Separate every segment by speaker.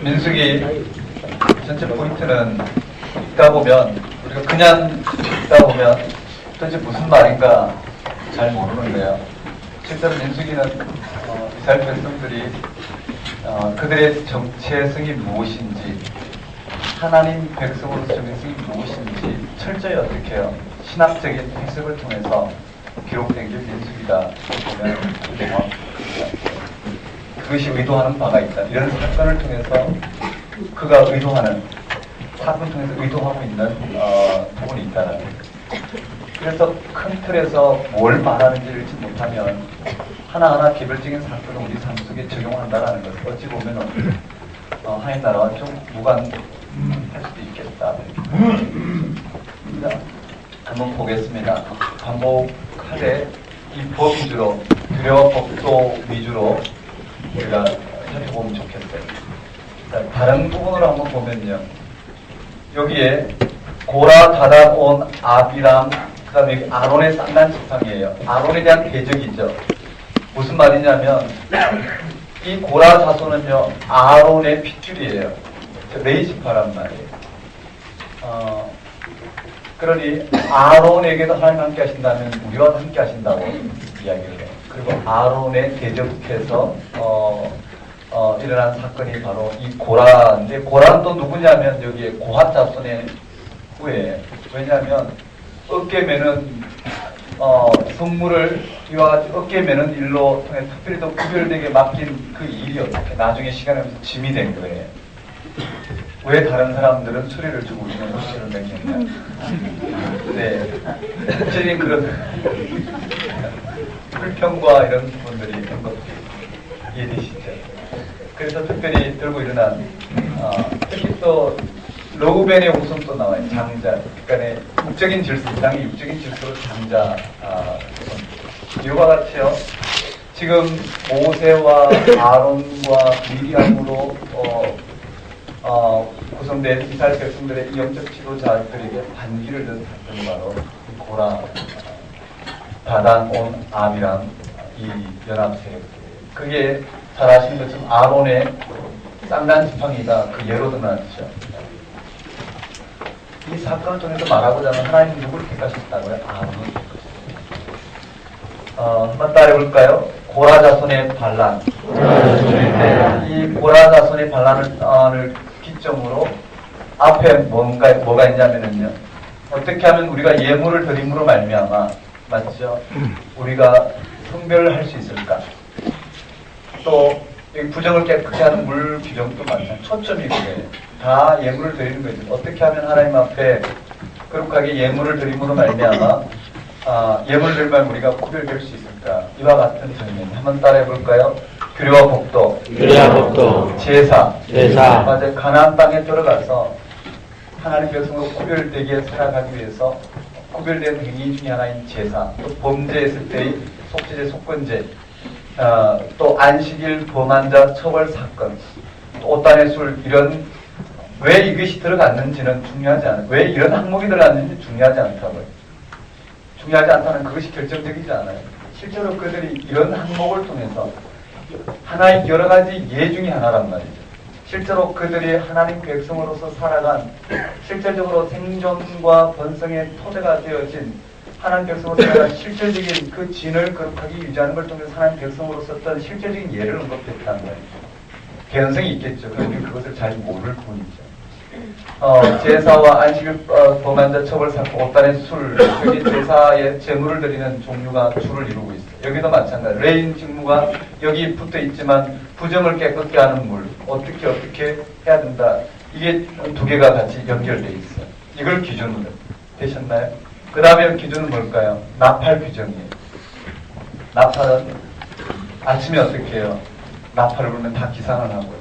Speaker 1: 민수기 전체 포인트는 읽다 보면, 우리가 그냥 읽다 보면 도대체 무슨 말인가 잘 모르는데요. 실제로 민수기는 이스라엘 백성들이 그들의 정체성이 무엇인지, 하나님 백성으로서 정체성이 무엇인지 철저히 어떻게 해요? 신학적인 해석을 통해서 기록된 게 민수기다 보면 그것이 의도하는 바가 있다. 이런 사건을 통해서 그가 의도하는, 사건을 통해서 의도하고 있는 부분이 있다는 거예요. 그래서 큰 틀에서 뭘 말하는지를 읽지 못하면 하나하나 개별적인 사건을 우리 삶 속에 적용한다는 것을 어찌 보면 하나님 나라와 좀 무관할 수도 있겠다. 한번 보겠습니다. 반복하되 이 법 위주로, 규례와 법도 위주로 우리가 살펴보면 좋겠어요. 다른 부분으로 한번 보면요. 여기에 고라, 다단, 온, 아비람, 그 다음에 여기 아론의 쌍난 지팡이에요. 아론에 대한 대적이죠. 무슨 말이냐면 이 고라 자손은요, 아론의 핏줄이에요. 레이지파란 말이에요. 그러니 아론에게도 하나님 함께 하신다면 우리와 함께 하신다고 이야기를 해요. 그리고 아론에 대적해서 일어난 사건이 바로 이 고라인데, 고라는 또 누구냐면 여기에 고핫 자손의 후예요. 왜냐하면 어깨매는 성물을 이와 같이 어깨매는 일로 통해 특별히 더 구별되게 맡긴 그 일이 어떻게 나중에 시간이 오면서 짐이 된 거예요. 왜 다른 사람들은 수리를 주고 우리는 옷을 매겼냐? 네, 실제는 그런 불평과 이런 부분들이 있는 것도 이해되시죠? 그래서 특별히 들고 일어난 특히 또 러우벤의 우선도 나와요. 장자, 그러니까 육적인 질서, 이상의 육적인 질서로 장자. 이와 같이요. 지금 모세와 아론과 미리암으로 구성된 이스라엘 백성들의 영적 지도자들에게 반기를 든 사건이 바로 고라, 다단, 온, 아비람 이 연합세력. 그게 잘 아시는 것처럼 아론의 쌍난 지팡이가 그 예로 드러났죠. 이 사건을 통해서 말하고자 하면 하나님 누구를 택하셨다고요? 아론을 택하셨어요. 한번 따라해볼까요? 고라 자손의 반란. 이 고라 자손의 반란을 기점으로 앞에 뭐가 있냐면요. 어떻게 하면 우리가 예물을 드림으로 말미암아, 맞죠? 우리가 성별을 할 수 있을까? 또 여기 부정을 깨끗이 하는 물 규정도 많잖아요. 초점이 그거예요. 다 예물을 드리는 거죠. 어떻게 하면 하나님 앞에 거룩하게 예물을 드림으로 말미암아 예물을 드리면 우리가 구별될 수 있을까? 이와 같은 정면 한번 따라해 볼까요? 규례와 법도, 제사, 맞아요. 가나안 땅에 들어가서 하나님 백성으로 구별되게 살아가기 위해서 구별된 행위 중에 하나인 제사, 또 범죄했을 때의 속죄제, 속건제, 또 안식일 범한 자 처벌 사건, 또 옷단의 술, 이런 왜 이것이 들어갔는지는 중요하지 않아요. 왜 이런 항목이 들어갔는지 중요하지 않다고요. 중요하지 않다는 그것이 결정적이지 않아요. 실제로 그들이 이런 항목을 통해서 하나의 여러 가지 예 중에 하나란 말이죠. 실제로 그들이 하나님 백성으로서 살아간 실질적으로 생존과 번성의 토대가 되어진 하나님 백성으로 살아간 실질적인 그 진을 거룩하게 유지하는 걸 통해서 하나님 백성으로서 어떤 실질적인 예를 언급했다는 거예요. 개연성이 있겠죠. 그런데 그것을 잘 모를 뿐이죠. 제사와 안식일 범한 자 처벌 사건, 옷단의 술, 여기 제사에 제물을 드리는 종류가 주를 이루고 있어요. 여기도 마찬가지. 레인 직무가 여기 붙어 있지만 부정을 깨끗게 하는 물, 어떻게 해야 된다. 이게 두 개가 같이 연결되어 있어요. 이걸 기준으로 되셨나요? 그 다음에 기준은 뭘까요? 나팔 규정이에요. 나팔은 아침에 어떻게 해요? 나팔을 불면 다 기상을 하고요.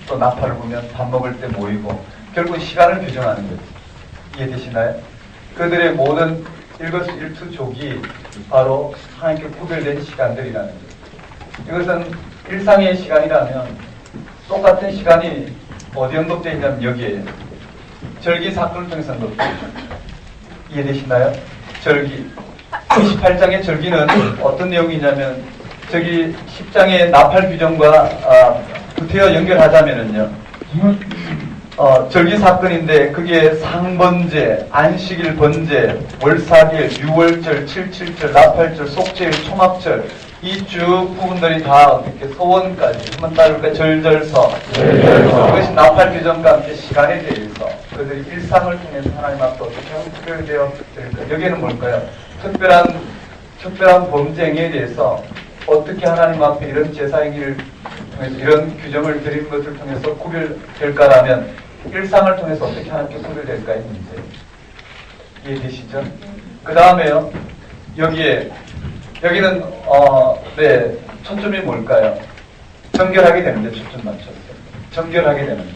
Speaker 1: 또 나팔을 불면 밥 먹을 때 모이고, 결국 시간을 규정하는 거죠. 이해되시나요? 그들의 모든 일거수일투족이 바로 하나님께 구별된 시간들이라는 거죠. 이것은 일상의 시간이라면 똑같은 시간이 어디 언급되어 있냐면 여기에 절기 사건을 통해서 언급되어 있죠. 이해되시나요? 절기. 28장의 절기는 어떤 내용이냐면 저기 10장의 나팔 규정과 구태여 연결하자면은요. 절기 사건인데 그게 상번제, 안식일 번제, 월사길, 유월절, 칠칠절, 나팔절, 속죄일, 초막절 이 쭉 부분들이 다 어떻게 소원까지 한번 따를까 절절서 그것이 나팔 규정과 함께 시간에 대해서 그들이 일상을 통해서 하나님 앞에 어떻게 하면 특별되어 될까? 여기에는 뭘까요? 특별한 범죄 행위에 대해서 어떻게 하나님 앞에 이런 제사 행위를 통해서 이런 규정을 드리는 것을 통해서 구별될까라면 일상을 통해서 어떻게 하나님께 구별될까의 문제. 이해되시죠? 그 다음에요. 여기는 네, 초점이 뭘까요? 정결하게 되는데 초점 맞췄어요. 정결하게 되는데.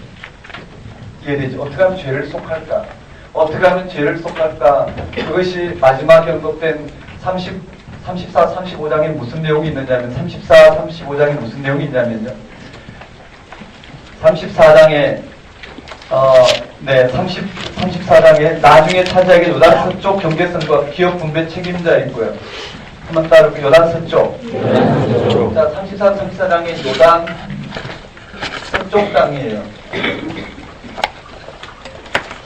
Speaker 1: 이해되지? 어떻게 하면 죄를 속할까? 어떻게 하면 죄를 속할까? 그것이 마지막에 언급된 34, 35장에 무슨 내용이 있느냐면 34, 35장에 무슨 내용이 있냐면요. 34장에 34장에 나중에 차지하게 요단 서쪽 경계선과 기업 분배 책임자 있고요. 한번 따르고 요단 서쪽. 자, 34, 34장에 요단 서쪽 땅이에요.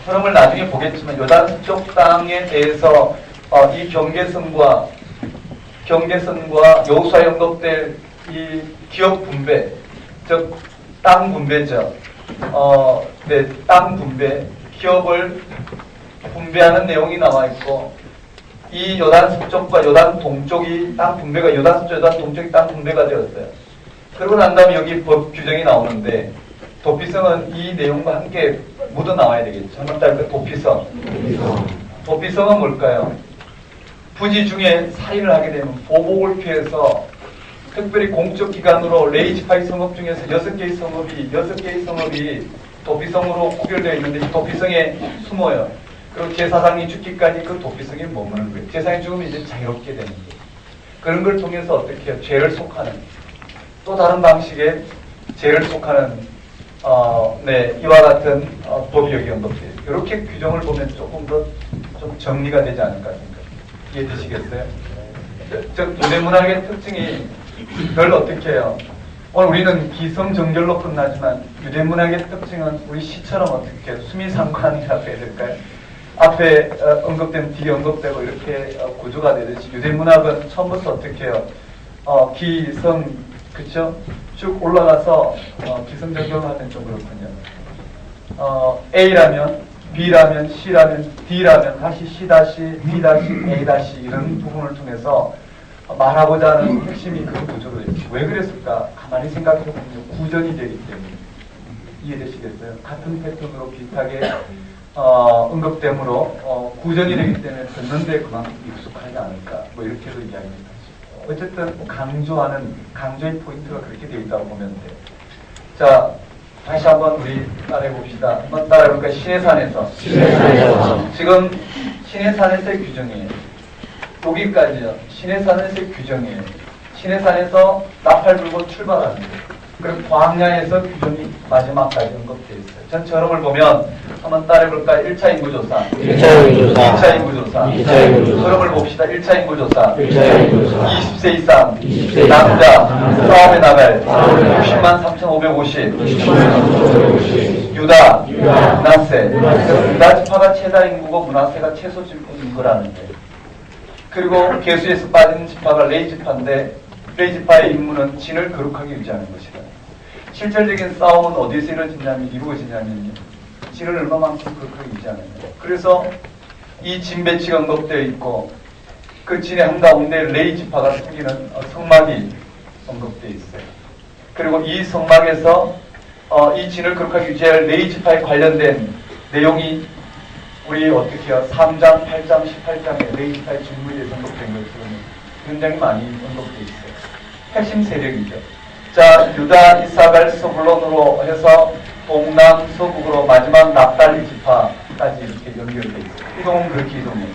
Speaker 1: 흐름을 나중에 보겠지만 요단 서쪽 땅에 대해서 이 경계선과 여호수아에 언급될 이 기업 분배, 즉 땅 분배죠. 네, 땅 분배, 기업을 분배하는 내용이 나와 있고, 이 요단 서쪽과 요단 동쪽이 땅 분배가 요단 서쪽, 요단 동쪽이 땅 분배가 되었어요. 그러고 난 다음에 여기 법 규정이 나오는데, 도피성은 이 내용과 함께 묻어 나와야 되겠죠. 한번 따르까 도피성. 도피성은 뭘까요? 부지 중에 살인을 하게 되면 보복을 피해서 특별히 공적 기관으로 레이지파이 성읍 중에서 6개의 성읍이 도피성으로 구별되어 있는데 도피성에 숨어요. 그리고 제사장이 죽기까지 그 도피성에 머무는 거예요. 제사장이 죽으면 이제 자유롭게 되는 거예요. 그런 걸 통해서 어떻게 해요? 죄를 속하는 또 다른 방식의 죄를 속하는 네, 이와 같은 법이 여기 언급돼요. 이렇게 규정을 보면 조금 더 좀 정리가 되지 않을까 생각합니다. 이해되시겠어요? 즉 유대문학의 특징이 별 어떻게 해요? 오늘 우리는 기성정결로 끝나지만 유대문학의 특징은 우리 시처럼 어떻게 해요? 수미상관이라고 해야 될까요? 앞에 언급되면 뒤에 언급되고 이렇게 구조가 되듯이 유대문학은 처음부터 어떻게 해요? 기성, 그쵸? 쭉 올라가서 기성정결로 하면 좀 그렇군요. A라면 B라면 C라면 D라면 다시 C 다시 D 다시 A 다시 이런 부분을 통해서 말하고자 하는 핵심이 그런 구조로 되죠. 왜 그랬을까? 가만히 생각해보면 구전이 되기 때문에. 이해되시겠어요? 같은 패턴으로 비슷하게 언급됨으로 구전이 되기 때문에 듣는데 그만큼 익숙하지 않을까? 뭐 이렇게도 이야기합니다. 어쨌든 강조의 포인트가 그렇게 되어 있다고 보면 돼요. 자, 다시 한번 우리 따라해봅시다. 한번 따라해볼까요? 신해산에서. 지금 신해산에서의 규정이에요. 여기까지요. 신해산에서의 규정이에요. 신해산에서 나팔 불고 출발하는 거예요. 그리고 광야에서 규정이 마지막까지 언급되어 있어요. 전체 흐름을 보면 한번 따라해볼까요? 1차 인구조사. 2차 인구조사. 흐름을 봅시다. 1차 인구조사. 20세 이상 남자 싸움에 나갈 60만 3,550 유다 문하세. 유다 지파가 최다 인구고 문하세가 최소 인구라는 거예요. 그리고 계수에서 빠진 지파가 레이 지파인데 레이 지파의 임무는 진을 거룩하게 유지하는 것이다. 실질적인 싸움은 어디서 이루어지냐면요. 진을 얼마만큼 거룩하게 유지하는 거예요. 그래서 이 진 배치가 언급되어 있고 그 진의 한가운데 레이 지파가 숨기는 성막이 언급되어 있어요. 그리고 이 성막에서 이 진을 거룩하게 유지할 레이 지파에 관련된 내용이 우리 어떻게 해요? 3장, 8장, 18장에 레이 지파의 직무에 대해서 언급된 것처럼 굉장히 많이 언급되어 있어요. 핵심 세력이죠. 자, 유다, 이사갈, 스불론으로 해서 동남, 서북으로 마지막 납달리 지파까지 이렇게 연결되어 있어요. 이동은 그렇게 이동해요.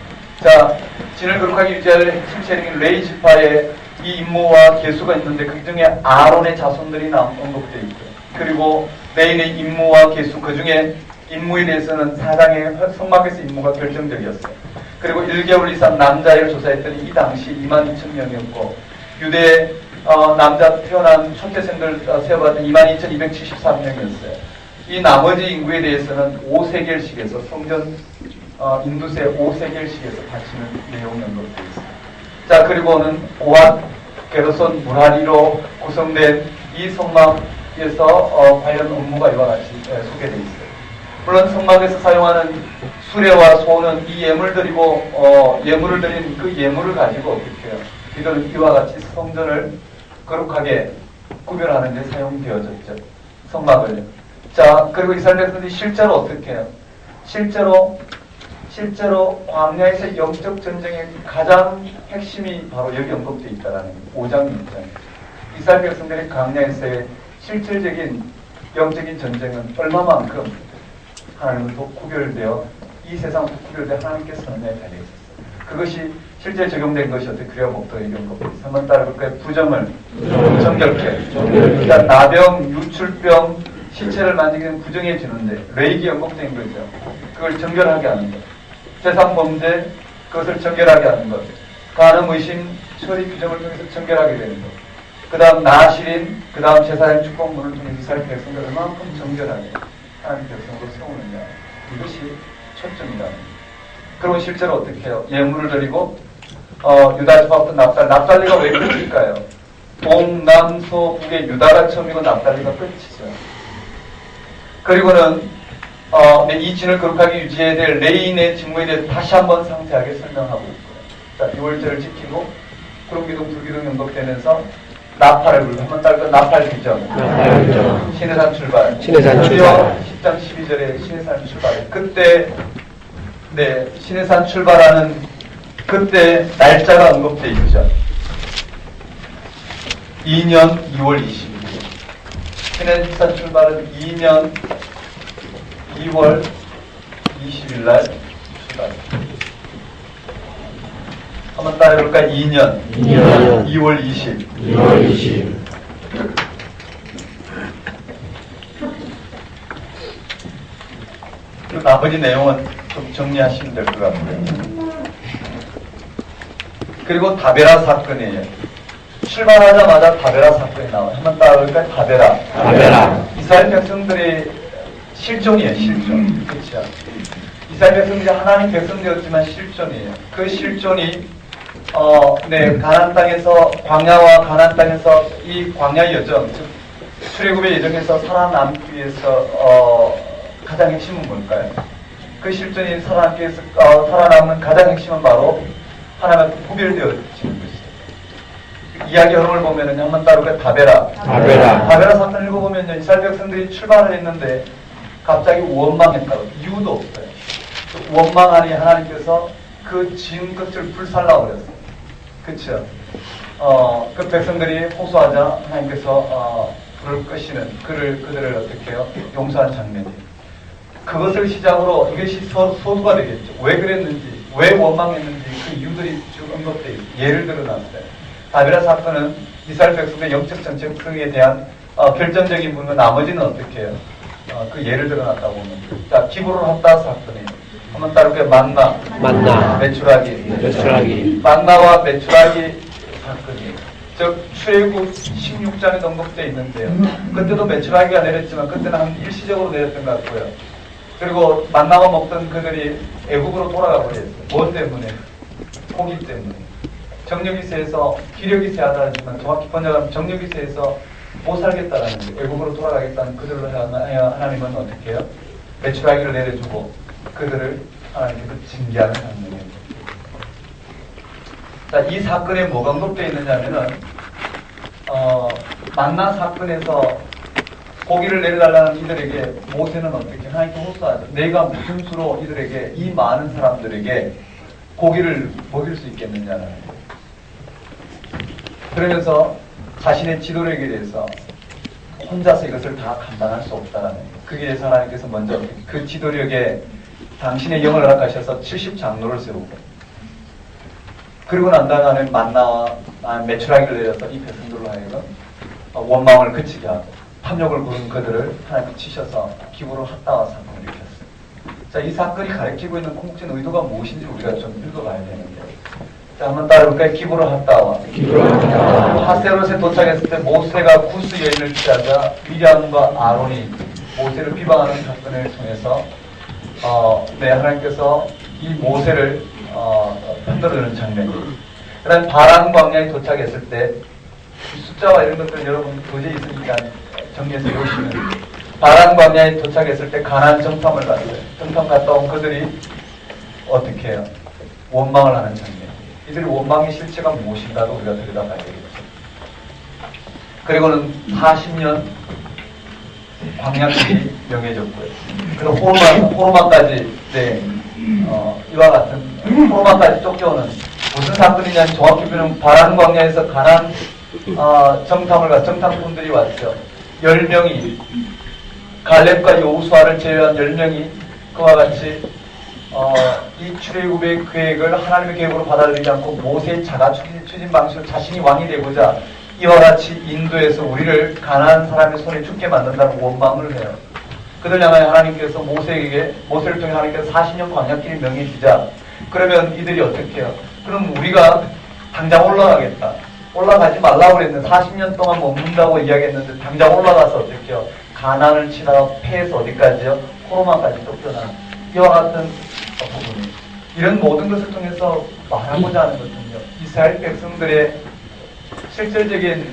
Speaker 1: 자, 진을 거룩하게 유지할 핵심 세력인 레이 지파의 이 임무와 계수가 있는데 그 중에 아론의 자손들이 언급되어 있고요. 그리고 레인의 임무와 계수, 그 중에 임무에 대해서는 사장의 성막에서 임무가 결정적이었어요. 그리고 1개월 이상 남자를 조사했더니 이 당시 22,000명이었고 유대 남자 태어난 초태생들 세어봤더니 22,273명이었어요. 이 나머지 인구에 대해서는 5세겔씩에서 성전 인두세 5세겔씩에서 바치는 내용이 언급되어 있습니다. 자, 그리고는 오한 게르손 무라리로 구성된 이 성막에서 관련 업무가 이와 같이 소개되어 있어요. 물론 성막에서 사용하는 수레와 소는 이 예물을 드리고 예물을 드린 그 예물을 가지고 어떻게 해요? 이들은 이와 같이 성전을 거룩하게 구별하는 데 사용되어졌죠. 성막을. 자, 그리고 이스라엘 백성들이 실제로 어떻게 해요? 실제로 광야에서 영적 전쟁의 가장 핵심이 바로 여기 언급되어 있다는 5장 6장. 이스라엘 백성들이 광야에서의 실질적인 영적인 전쟁은 얼마만큼 하나님으로부터 구별되어 이 세상부터 구별되어 하나님께서 선언에 달려 있었어요. 그것이 실제 적용된 것이 어떻게 그래야 목도의 연금 한번 따라볼까요? 부정을 정결케. 그러니까 나병, 유출병, 시체를 만지기는 부정해지는데 레이기 연금된 거죠. 그걸 정결하게 하는 것. 세상 범죄, 그것을 정결하게 하는 것. 간음, 의심, 처리 규정을 통해서 정결하게 되는 것. 그 다음 나실인, 그 다음 제사장 축복문을 통해서 이스라엘 백성들을 얼마만큼 정결하게 하나님 백성으로 세우느냐. 이것이 초점이다. 그리고 실제로 어떻게 해요? 예물을 드리고 유다 지파부터 납달리가 왜 끝일까요? 동남서 북의 유다가 처음이고 납달리가 끝이죠. 그리고는 이 진을 거룩하게 유지해야 될 레인의 직무에 대해 다시 한번 상세하게 설명하고 있고요. 자, 6월절을 지키고 구름기둥, 불기둥 연극되면서 나팔을 불고 한번 따르고 나팔 기정. 신해산 출발.
Speaker 2: 신해산 출발.
Speaker 1: 10장 12절에 신해산 출발. 그때 신해산 출발하는 그때 날짜가 언급되어 있죠. 2년 2월 20일. 신해산 출발은 2년 2월 20일 날 출발. 한번 따라해볼까요? 2년 2월 20일. 그 나머지 내용은 좀 정리하시면 될 것 같고요. 그리고 다베라 사건이에요. 출발하자마자 다베라 사건이 나와요. 한번 따라볼까요? 다베라. 이스라엘 백성들의 실종이에요. 실종. 그렇죠. 이스라엘 백성들이 하나님 백성되었지만 실존이에요. 그 실존이 가나안 땅에서 광야와 가나안 땅에서 이 광야 여정, 즉 출애굽의 여정에서 살아남기 위해서 가장 핵심은 뭘까요? 그 실존이 살아남기 위해서 살아남는 가장 핵심은 바로 하나님과 구별되어지는 것이죠. 이야기 흐름을 보면은 한번 따르고 다베라 사건을 읽어보면요, 이스라엘 백성들이 출발을 했는데 갑자기 원망했다고. 이유도 없어요. 원망하니 하나님께서 그 지은 것을 불살라 버렸어요. 그쵸? 그 백성들이 호소하자 하나님께서 불을 끄시는 그들을 어떻게 해요? 용서한 장면이에요. 그것을 시작으로 이것이 소두가 되겠죠. 왜 그랬는지, 왜 원망했는지 그 이유들이 쭉 언급되어 있어요. 예를 들어놨어요. 다베라 사건은 이스라엘 백성의 영적 정체성에 대한 결정적인 부분, 나머지는 어떻게 해요? 그 예를 들어놨다고 보면. 자, 기브롤 핫다 사건이에요. 한번 따르게 만나, 메추라기. 만나와 메추라기 사건이에요. 즉 출애굽 16장에 언급되어 있는데요. 그때도 메추라기가 내렸지만 그때는 한 일시적으로 내렸던 것 같고요. 그리고 만나와 먹던 그들이 애국으로 돌아가 버렸어요. 뭐 때문에? 고기 때문에. 정력이 세서 기력이 세하다지만 정확히 번역하면 정력이 세서 못 살겠다라는 거예요. 애국으로 돌아가겠다는 그들로 하나님은 어떻게 해요? 메추라기를 내려주고 그들을 하나님께서 징계하는 장면이에요. 자, 이 사건에 뭐가 언급되어 있느냐면은 만나 사건에서 고기를 내려달라는 이들에게 모세는 어떻게 하나님께 호소하죠. 내가 무슨 수로 이들에게, 이 많은 사람들에게 고기를 먹일 수 있겠느냐는 거예요. 그러면서 자신의 지도력에 대해서 혼자서 이것을 다 감당할 수 없다는 거예요. 거기에 대해서 하나님께서 먼저 그 지도력에 당신의 영을 허락하셔서 70장로를 세우고, 그리고 난 다음에 만나와 메추라기를 내려서 이 백성들로 하여금 원망을 그치게 하고 탐욕을 부른 그들을 하나님께 치셔서 기브로 핫다와 사건을 일으켰어요. 자, 이 사건이 가리키고 있는 궁극적인 의도가 무엇인지 우리가 좀 읽어봐야 되는데, 자, 한번 따라볼까요? 기브로 핫다와. 하세롯에 도착했을 때 모세가 구스 여인을 취하자 미리암과 아론이 모세를 비방하는 사건을 통해서 하나님께서 이 모세를 흔들어주는 장면이에요. 그 다음에 바란 광야에 도착했을 때 숫자와 이런 것들은 여러분 도저히 있으니까 정리해서 보시면 바란 광야에 도착했을 때 가나안 정탐을 갔어요. 정탐 갔다 온 그들이 어떻게 해요? 원망을 하는 장면. 이들이 원망의 실체가 무엇인가도 우리가 들여다봐야 되겠죠. 그리고는 40년 광야길이 명해졌고요. 그리고 호르마까지 이와 같은 호르마까지 쫓겨오는 무슨 사건이냐면 정확히 보면 바란 광야에서 가나안 정탐꾼들이 왔죠. 10명이 갈렙과 여호수아를 제외한 10명이 그와 같이 이 출애굽의 계획을 하나님의 계획으로 받아들이지 않고 모세의 자가 추진 방식으로 자신이 왕이 되고자 이와 같이 인도에서 우리를 가난한 사람의 손에 죽게 만든다고 원망을 해요. 그들 향하여 하나님께서 모세를 통해 하나님께서 40년 광야길을 명해주자. 그러면 이들이 어떻게 해요? 그럼 우리가 당장 올라가겠다. 올라가지 말라고 그랬는데 40년 동안 머문다고 이야기했는데 당장 올라가서 어떻게 해요? 가난을 치다가 패해서 어디까지요? 호르마까지 쫓겨나는 이와 같은 부분이 이런 모든 것을 통해서 말하고자 하는 것은요. 이스라엘 백성들의 실질적인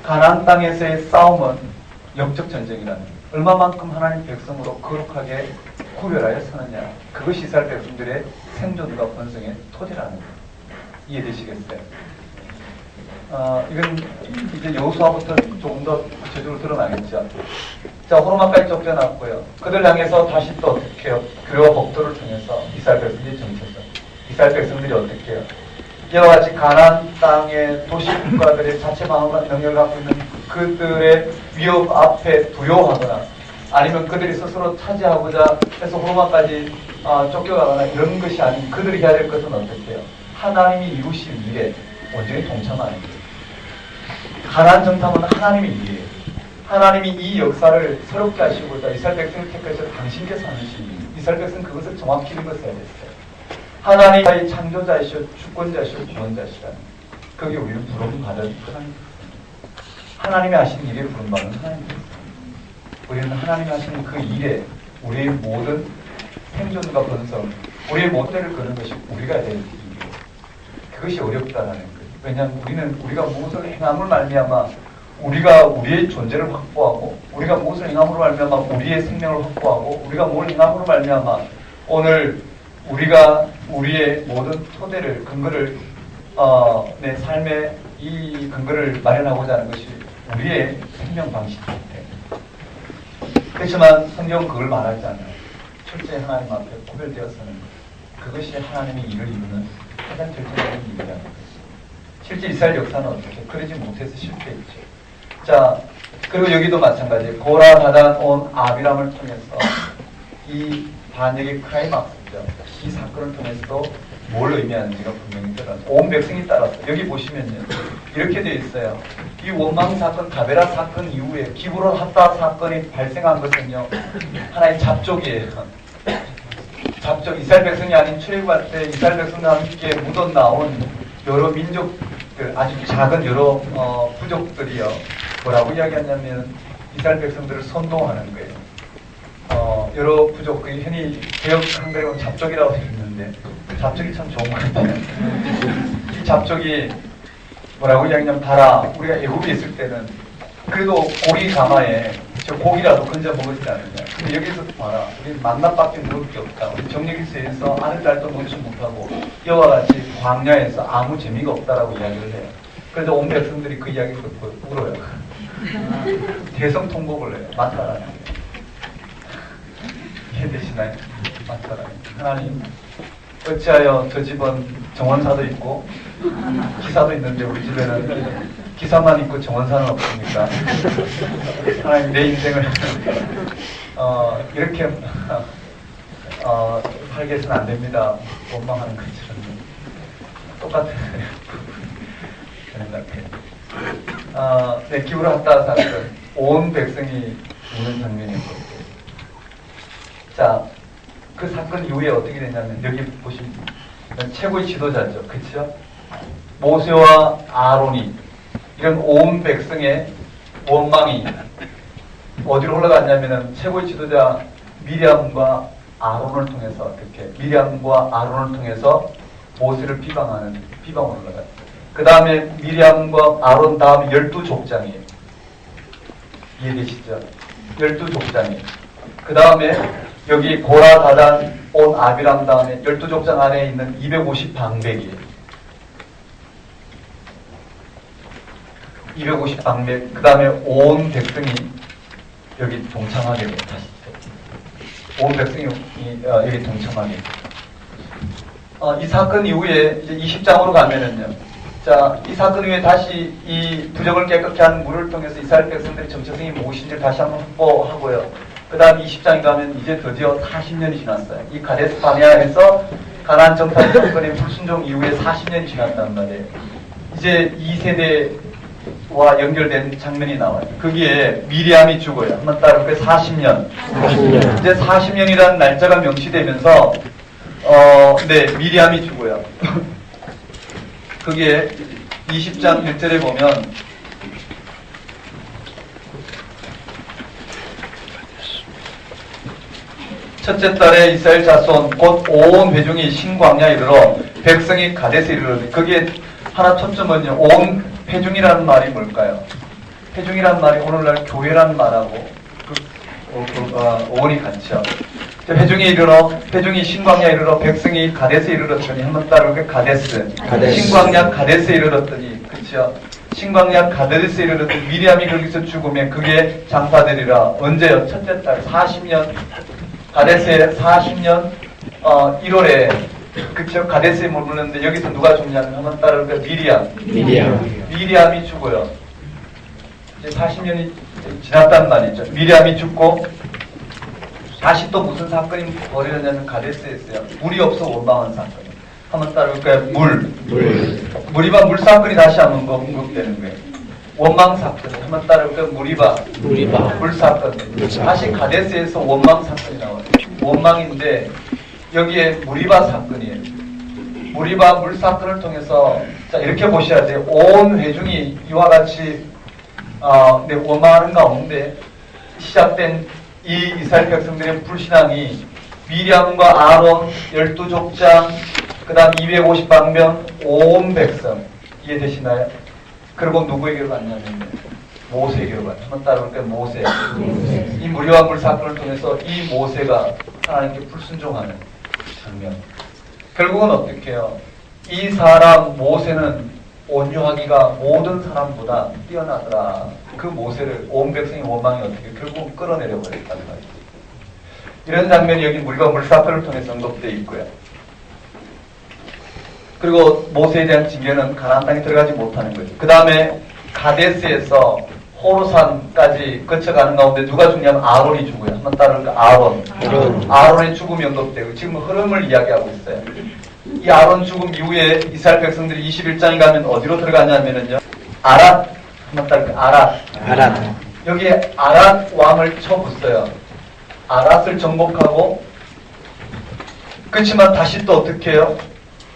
Speaker 1: 가나안 땅에서의 싸움은 영적 전쟁이라는 거예요. 얼마만큼 하나님 백성으로 거룩하게 구별하여 서느냐. 그것이 이스라엘 백성들의 생존과 번성의 토지라는 거예요. 이해되시겠어요? 이건 이제 여호수아부터 조금 더 구체적으로 드러나겠죠. 자, 호르마까지 쫓겨났고요. 그들 향해서 다시 또 어떻게 해요? 교회와 법도를 통해서 이스라엘 백성들이 정체죠. 이스라엘 백성들이 어떻게 해요? 이와 같이 가나안 땅의 도시 국가들의 자체 방어만 능력을 갖고 있는 그들의 위협 앞에 두려워하거나 아니면 그들이 스스로 차지하고자 해서 호르마까지 쫓겨가거나 이런 것이 아닌 그들이 해야 될 것은 어떻게 해요? 하나님이 이루실 일에 온전히 동참하는 거예요. 가나안 정탐은 하나님의 일이에요. 하나님이 이 역사를 새롭게 하시고자 이스라엘 백성을 택하셔서 당신께서 하시는 일. 이스라엘 백성은 그것을 정확히 읽었어야 됐어요. 하나님의 창조자이시오, 주권자이시오, 구원자시라는 그게 우리는 부름받은 하나님이 하시는 일에 부름받는 하나님입니다. 우리는 하나님이 하시는 그 일에 우리의 모든 생존과 번성, 우리의 모든 데를 거는 것이 우리가 해야 될 일이에요. 그것이 어렵다라는 거예요. 왜냐하면 우리가 무엇을 행함을 말미암아 우리가 우리의 존재를 확보하고 우리가 무엇을 행함으로 말미암아 우리의 생명을 확보하고 우리가 뭘 행함으로 말미암아 오늘 우리가 우리의 모든 토대를 근거를 내 삶의 이 근거를 마련하고자 하는 것이 우리의 생명 방식입니다. 그렇지만 성경은 그걸 말하지 않아요. 철저히 하나님 앞에 구별되어서는 그것이 하나님의 일을 이루는 가장 결정적인 일이라는 것이죠. 실제 이스라엘 역사는 어떻게 그러지 못해서 실패했죠. 자, 그리고 여기도 마찬가지예요. 고라, 다단, 온, 아비람을 통해서 이 반역의 클라이막스죠. 이 사건을 통해서도 뭘 의미하는지가 분명히 드러나죠. 온 백성이 따라서 여기 보시면요. 이렇게 되어 있어요. 이 원망 사건, 가베라 사건 이후에 기브론 핫다 사건이 발생한 것은요. 하나의 잡족이에요. 잡족, 이스라엘 백성이 아닌 출애굽할 때 이스라엘 백성과 함께 묻어나온 여러 민족들, 아주 작은 여러 부족들이요. 뭐라고 이야기하냐면 이스라엘 백성들을 선동하는 거예요. 여러 부족, 흔히 개혁 한글에 잡족이라고 되어 있는데 잡족이 참 좋은 것 같아요. 이 잡족이 뭐라고 이야기하냐면 봐라, 우리가 애굽에 있을 때는 그래도 고기 가마에 저 고기라도 건져 먹었지 않느냐. 근데 여기서 봐라, 우리 만납밖에 먹을 게 없다. 우리 정력일세에서 아는 딸도 먹지 못하고 이와 같이 광야에서 아무 재미가 없다라고 이야기를 해요. 그래서 온 백성들이 그 이야기를 듣고 울어요. 대성통곡을 해요. 마타라는. 이해되시나요? 마타라는. 하나님, 어찌하여 저 집은 정원사도 있고 기사도 있는데 우리 집에는 기사만 있고 정원사는 없습니까? 하나님, 내 인생을 이렇게 살게 해서는 안 됩니다. 원망하는 것처럼 똑같은 그런 것 같아요. 네, 기브라 핫다 사건, 온 백성이 우는 장면이었고, 자, 그 사건 이후에 어떻게 됐냐면 여기 보시면 최고의 지도자죠, 그렇죠? 모세와 아론이 이런 온 백성의 원망이 어디로 올라갔냐면은 최고의 지도자 미리암과 아론을 통해서 어떻게 미리암과 아론을 통해서 모세를 비방으로 올라갔어요. 그 다음에 미리암과 아론 다음에 12족장이에요. 이해되시죠? 12족장이에요. 그 다음에 여기 고라, 다단, 온, 아비람 다음에 12족장 안에 있는 250방백이에요. 250방백, 그 다음에 온 백성이 여기 동참하게 돼요. 온 백성이 여기 동참하게 돼요. 이 사건 이후에 이제 20장으로 가면은요. 자, 이 사건 이후에 다시 이 부정을 깨끗게 하는 물을 통해서 이스라엘 백성들이 정체성이 무엇인지를 다시 한번 확보하고요. 그 다음 20장에 가면 이제 드디어 40년이 지났어요. 이 가데스 바네아에서 가나안 정탐 정권의 불순종 이후에 40년이 지났단 말이에요. 이제 2세대와 연결된 장면이 나와요. 거기에 미리암이 죽어요. 한번 따라볼까요? 40년. 이제 40년이라는 날짜가 명시되면서 네, 미리암이 죽어요. 거기에 20장 1절에 보면 첫째 달에 이스라엘 자손 곧 온 회중이 신광야에 이르러 백성이 가데스에 이르러 거기에 하나 초점은요. 온 회중이라는 말이 뭘까요? 회중이라는 말이 오늘날 교회라는 말하고 오온이 같죠. 회중이 신광야에 이르러 백성이 가데스에 이르렀더니 한번 따라오게 가데스. 신광야 가데스에 이르렀더니 그렇죠. 신광야 가데스에 이르렀더니 미리암이 거기서 죽으면 그게 장파되리라. 언제요? 첫째 달 40년 가데스에 40년 1월에 그쵸. 가데스에 머물렀는데 여기서 누가 죽냐면 한번 따라올게 미리암이 죽어요. 이제 40년이 지났단 말이죠. 미리암이 죽고 다시 또 무슨 사건이 벌어졌냐면 가데스에서요. 물이 없어 원망한 사건이에요. 한번 따라올까요? 무리바 물 사건이 다시 한번 언급되는 거예요. 원망 사건. 한번 따라올까요? 무리바 물 사건. 다시 가데스에서 원망 사건이 나와요. 원망인데 여기에 무리바 사건이에요. 무리바 물 사건을 통해서 자 이렇게 보셔야 돼요. 온 회중이 이와 같이 네, 원망하는 가운데 시작된 이 이스라엘 백성들의 불신앙이 미리암과 아론 12족장 그 다음 250방명 온 백성 이해되시나요? 그리고 누구에게로 갔냐면 모세에게로 갔죠. 한번 따라올까요? 모세. 이 무리와 물 사건을 통해서 이 모세가 하나님께 불순종하는 장면. 결국은 어떻게 해요? 이 사람 모세는 온유하기가 모든 사람보다 뛰어나더라. 그 모세를 온 백성의 원망이 어떻게 결국 끌어내려 버렸다는 말이죠. 이런 장면이 여기 물과 물 사건을 통해서 언급되어 있고요. 그리고 모세에 대한 징계는 가나안 땅에 들어가지 못하는 거죠. 그 다음에 가데스에서 호르산까지 거쳐가는 가운데 누가 죽냐면 아론이 죽어요. 한번 따르니까 아론의 죽음이 언급되고 지금 흐름을 이야기하고 있어요. 이 아론 죽음 이후에 이스라엘 백성들이 21장에 가면 어디로 들어가냐면요. 아랏. 한번 따르니까 아랏. 여기에 아랏 왕을 쳐봤어요. 아랏을 정복하고 그렇지만 다시 또 어떻게 해요?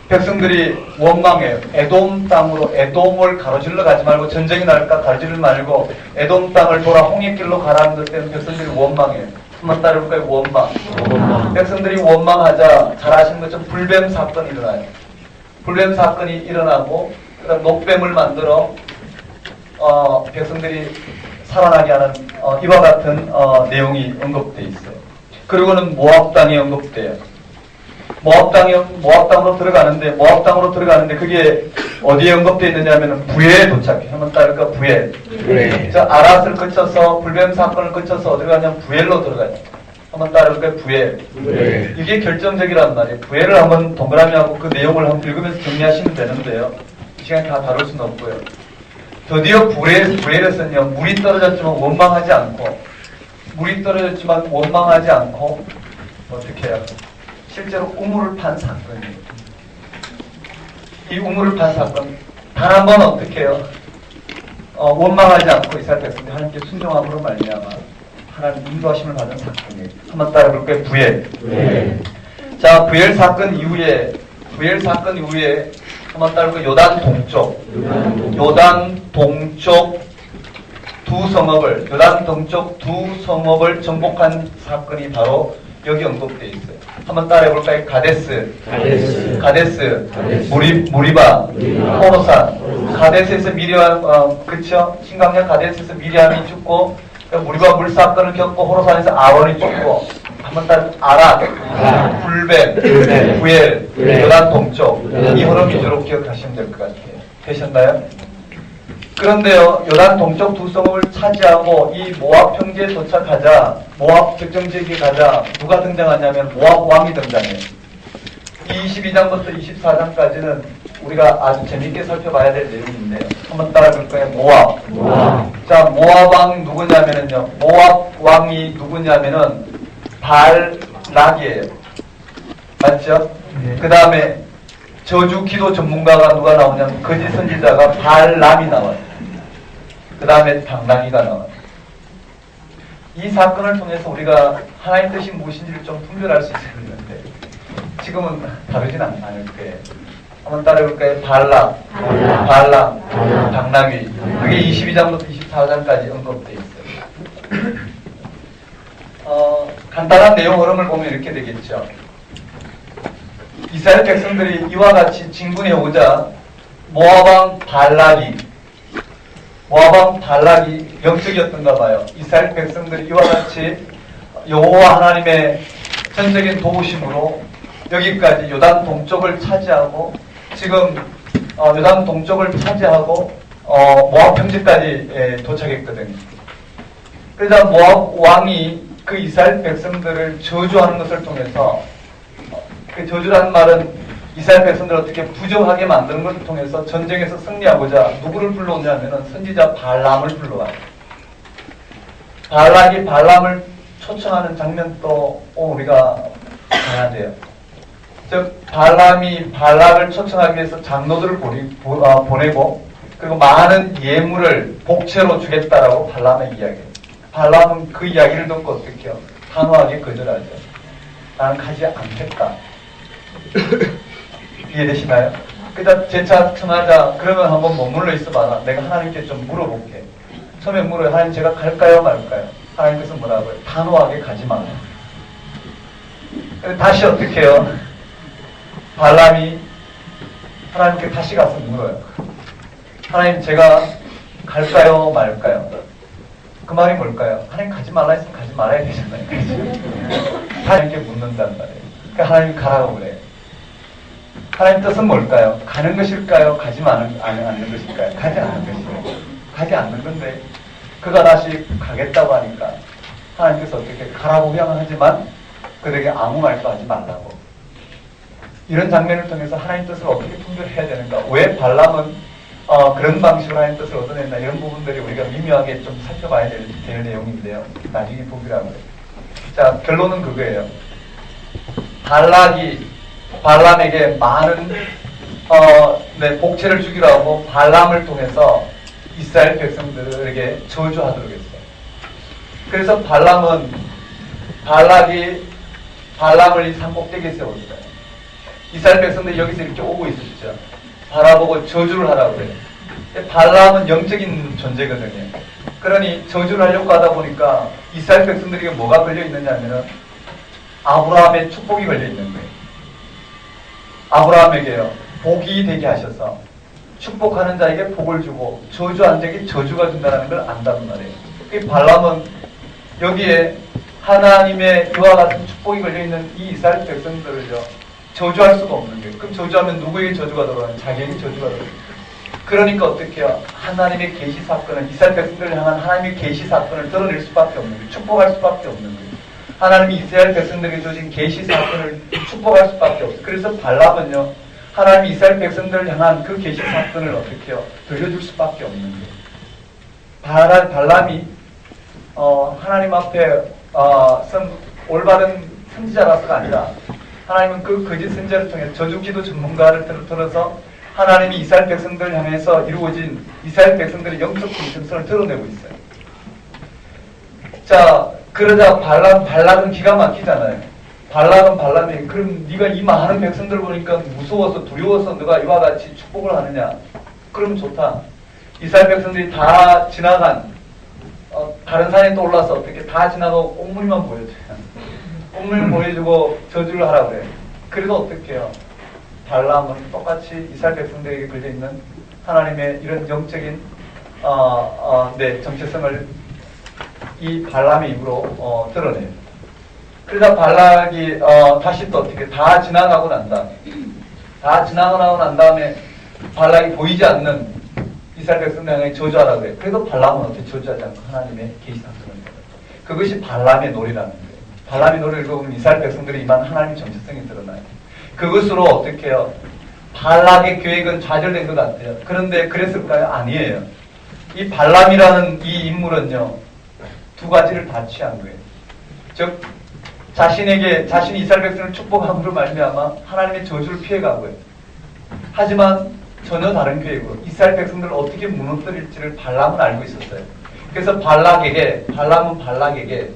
Speaker 1: 백성들이 원망해요. 에돔 땅으로 에돔을 가로질러 가지 말고 전쟁이 날까 가로질러 말고 에돔 땅을 돌아 홍해길로 가라는 것 때문에 백성들이 원망해요. 한번 따라볼까요? 원망. 백성들이 원망하자 잘 아시는 것처럼 불뱀 사건이 일어나요. 불뱀 사건이 일어나고 그다음 녹뱀을 만들어 백성들이 살아나게 하는 이와 같은 내용이 언급되어 있어요. 그리고는 모압 땅이 언급돼요. 모압 땅으로 들어가는데 그게 어디에 언급되어 있느냐면 부엘에 도착해. 한번 따를까? 부엘. 자, 아랏을 거쳐서 불뱀 사건을 거쳐서 어디로 가냐면 부엘로 들어가요. 한번 따를까? 부엘. 이게 결정적이란 말이에요. 부엘을 한번 동그라미 하고 그 내용을 한번 읽으면서 정리하시면 되는데요. 이 시간에 다 다룰 수는 없고요. 드디어 부엘에서는요. 물이 떨어졌지만 원망하지 않고 어떻게 해요? 실제로 우물을 판 사건이에요. 이 우물을 판 사건 단 한 번 어떻게 해요? 원망하지 않고 이스라엘 백성들이 하나님께 순종함으로 말미암아 하나님 인도하심을 받은 사건이에요. 한번 따라볼까요? 부엘. 자, 부엘 사건 이후에 한번 따라볼까요? 요단 동쪽 두 두 성읍을, 요단 동쪽 두 성읍을 정복한 사건이 바로 여기 언급되어 있어요. 한번 따라해볼까요? 가데스, 무리바, 호로산. 가데스에서 미리암, 그쵸? 신강약 가데스에서 미리암이 죽고, 무리바 물사건을 겪고, 호로산에서 아론이 죽고, 한번 따라, 아락, 불벤, 부엘, 요단 동쪽. 이 흐름 위주로 기억하시면 될 것 같아요. 되셨나요? 그런데요, 요단 동쪽 두 성읍을 차지하고 이 모압 평지에 도착하자, 모압 결정지역에 가자, 누가 등장하냐면 모압 왕이 등장해요. 22장부터 24장까지는 우리가 아주 재밌게 살펴봐야 될 내용인데요. 한번 따라볼 거예요. 모압. 자, 모압 왕이 누구냐면요, 모압 왕이 누구냐면은 발락이에요. 맞죠? 그 다음에 저주 기도 전문가가 누가 나오냐면 거짓 선지자가 발람이 나와요. 그 다음에 당나귀가 나와요. 이 사건을 통해서 우리가 하나님 뜻이 무엇인지를 좀 분별할 수 있었는데 지금은 다르진 않을 거예요. 한번 따라해볼까요? 발람, 당나귀. 그게 22장부터 24장까지 언급되어 있어요. 간단한 내용 흐름을 보면 이렇게 되겠죠. 이스라엘 백성들이 이와 같이 진군해 오자 모압왕 발락이 영적이었던가 봐요. 이스라엘 백성들이 이와 같이 여호와 하나님의 전적인 도우심으로 여기까지 요단 동쪽을 차지하고 지금 요단 동쪽을 차지하고 모압 평지까지 도착했거든요. 그러자 모압 왕이 그 이스라엘 백성들을 저주하는 것을 통해서, 그 저주라는 말은 이스라엘 백성들을 어떻게 부정하게 만드는 것을 통해서 전쟁에서 승리하고자 누구를 불러오냐면은 선지자 발람을 불러와요. 발락이 발람을 초청하는 장면도 우리가 봐야 돼요. 즉 발람이 발락을 초청하기 위해서 장로들을 보내고 그리고 많은 예물을 복채로 주겠다라고 발람의 이야기예요. 발람은 그 이야기를 듣고 어떻게 해요? 단호하게 거절하죠. 나는 가지 않겠다. 이해되시나요? 그러다 재차 청하자. 그러면 한번 머물러 있어봐라. 내가 하나님께 좀 물어볼게. 처음에 물어요. 하나님 제가 갈까요 말까요? 하나님께서 뭐라고요? 단호하게 가지 마라. 다시 어떻게 해요? 발람이 하나님께 다시 가서 물어요. 하나님 제가 갈까요 말까요? 그 말이 뭘까요? 하나님 가지 말라 했으면 가지 말아야 되잖아요. 하나님께 묻는단 말이에요. 그러니까 하나님 가라고 그래요. 하나님 뜻은 뭘까요? 가는 것일까요? 가지 않는 것일까요? 가지 않는 것이에요. 가지 않는 건데 그가 다시 가겠다고 하니까 하나님께서 어떻게 가라고 명을 하지만 그들에게 아무 말도 하지 말라고. 이런 장면을 통해서 하나님 뜻을 어떻게 분별해야 되는가? 왜 발람은 그런 방식으로 하나님 뜻을 얻어냈나? 이런 부분들이 우리가 미묘하게 좀 살펴봐야 될 내용인데요. 나중에 보기로 하고요. 자, 결론은 그거예요. 발락이 발람에게 많은 복채를 주기로 하고 발람을 통해서 이스라엘 백성들에게 저주하도록 했어요. 그래서 발람이 발람을 이 산꼭대기에 세웠어요. 이스라엘 백성들이 여기서 이렇게 오고 있었죠. 바라보고 저주를 하라고 그래요. 발람은 영적인 존재거든요. 그러니 저주를 하려고 하다 보니까 이스라엘 백성들에게 뭐가 걸려 있느냐 하면은 아브라함의 축복이 걸려 있는 거예요. 아브라함에게요. 복이 되게 하셔서 축복하는 자에게 복을 주고 저주한 자에게 저주가 준다는 걸 안다는 말이에요. 그 발람은 여기에 하나님의 이와 같은 축복이 걸려있는 이 이스라엘 백성들을요. 저주할 수가 없는 거예요. 그럼 저주하면 누구에게 저주가 들어가요? 자기에게 저주가 들어가요. 그러니까 어떻게 해요? 하나님의 계시 사건을, 이스라엘 백성들을 향한 하나님의 계시 사건을 드러낼 수밖에 없는 거예요. 축복할 수밖에 없는 거예요. 하나님이 이스라엘 백성들에게 주신 계시 사건을 축복할 수밖에 없어요. 그래서 발람은요, 하나님이 이스라엘 백성들을 향한 그 계시 사건을 어떻게 해요? 들려줄 수밖에 없는 거예요. 발람이 하나님 앞에 올바른 선지자라서가 아니라 하나님은 그 거짓 선지자를 통해 저주기도 전문가를 들어서 하나님이 이스라엘 백성들을 향해서 이루어진 이스라엘 백성들의 영적 정체성을 드러내고 있어요. 자, 그러자 발락은 기가 막히잖아요. 발람이 그럼 네가 이 많은 백성들 보니까 무서워서 두려워서 너가 이와 같이 축복을 하느냐? 그러면 좋다. 이스라엘 백성들이 다 지나간 다른 산에 또 올라서 어떻게 다 지나고 옥물만 보여줘요. 옥물 보여주고 저주를 하라고 그래요. 그래도 어떻게 해요? 발람은 똑같이 이스라엘 백성들에게 걸려있는 하나님의 이런 영적인 정체성을 이 발람의 입으로 드러내요. 그러다 발락이 다시 또 어떻게 다 지나가고 난 다음에 발락이 보이지 않는 이스라엘 백성들에게 저주하라고 해요. 그래도 발람은 어떻게 저주하지 않고 하나님의 계시상승을 해요. 그것이 발람의 놀이라는 거예요. 발람의 놀이를 읽어보면 이스라엘 백성들이 임한 하나님의 정체성이 드러나요. 그것으로 어떻게 해요? 발락의 계획은 좌절된 것 같아요. 그런데 그랬을까요? 아니에요. 이 발람이라는 이 인물은요, 두 가지를 다 취한 거예요. 즉, 자신이 이스라엘 백성을 축복함으로 말미암아 하나님의 저주를 피해가고요. 하지만 전혀 다른 계획으로 이스라엘 백성들을 어떻게 무너뜨릴지를 발람은 알고 있었어요. 그래서 발람은 발락에게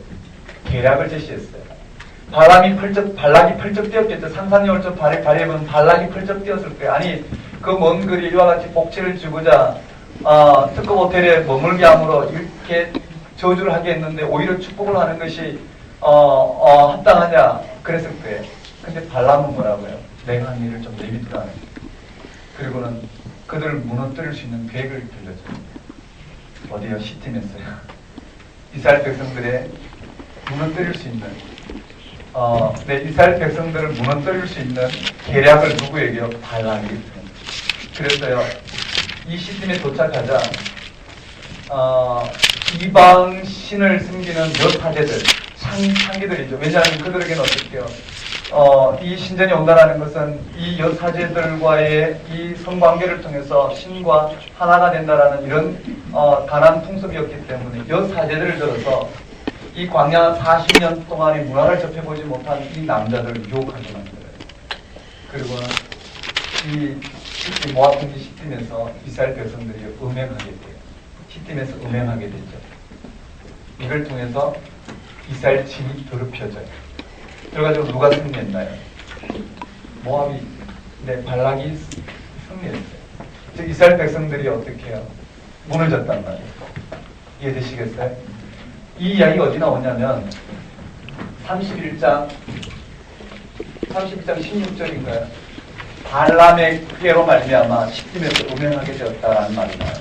Speaker 1: 계략을 제시했어요. 발락이 펄쩍 뛰었겠죠. 상상력을 발휘해보면 발락이 펄쩍 뛰었을 거예요. 아니, 그 먼 거리 이와 같이 복지를 주고자 특급 호텔에 머물게 함으로 이렇게 저주를 하게 했는데 오히려 축복을 하는 것이 합당하냐 그랬을 거예요. 근데 발람은 뭐라고요? 내가 한 일을 좀 내비두라. 그리고는 그들을 무너뜨릴 수 있는 계획을 들려줘요. 어디요? 시팀했어요. 이스라엘 백성들의 무너뜨릴 수 있는 이스라엘 백성들을 무너뜨릴 수 있는 계략을 누구에게요? 발람에게. 그랬어요. 이 시팀에 도착하자 이방 신을 섬기는 여사제들, 창기들이죠. 왜냐하면 그들에게는 어떻게요? 이 신전이 온다라는 것은 이 여사제들과의 이 성관계를 통해서 신과 하나가 된다라는 이런 가난 풍습이었기 때문에 여사제들을 들어서 이 광야 40년 동안의 문화를 접해보지 못한 이 남자들을 유혹하게 만들어요. 그리고는 이 모압행지 시팀에서 이스라엘 백성들이 음행하게 돼요. 시팀에서 음행하게 되죠. 이걸 통해서 이스라엘 진이 더럽혀져요. 그래가지고 누가 승리했나요? 모압이, 발락이 승리했어요. 즉 이스라엘 백성들이 어떻게 해요? 무너졌단 말이에요. 이해되시겠어요? 이 이야기가 어디 나오냐면 31장 16절인가요? 발람의 꾀로 말미암아 시팀에서 음행하게 되었다라는 말이 나와요.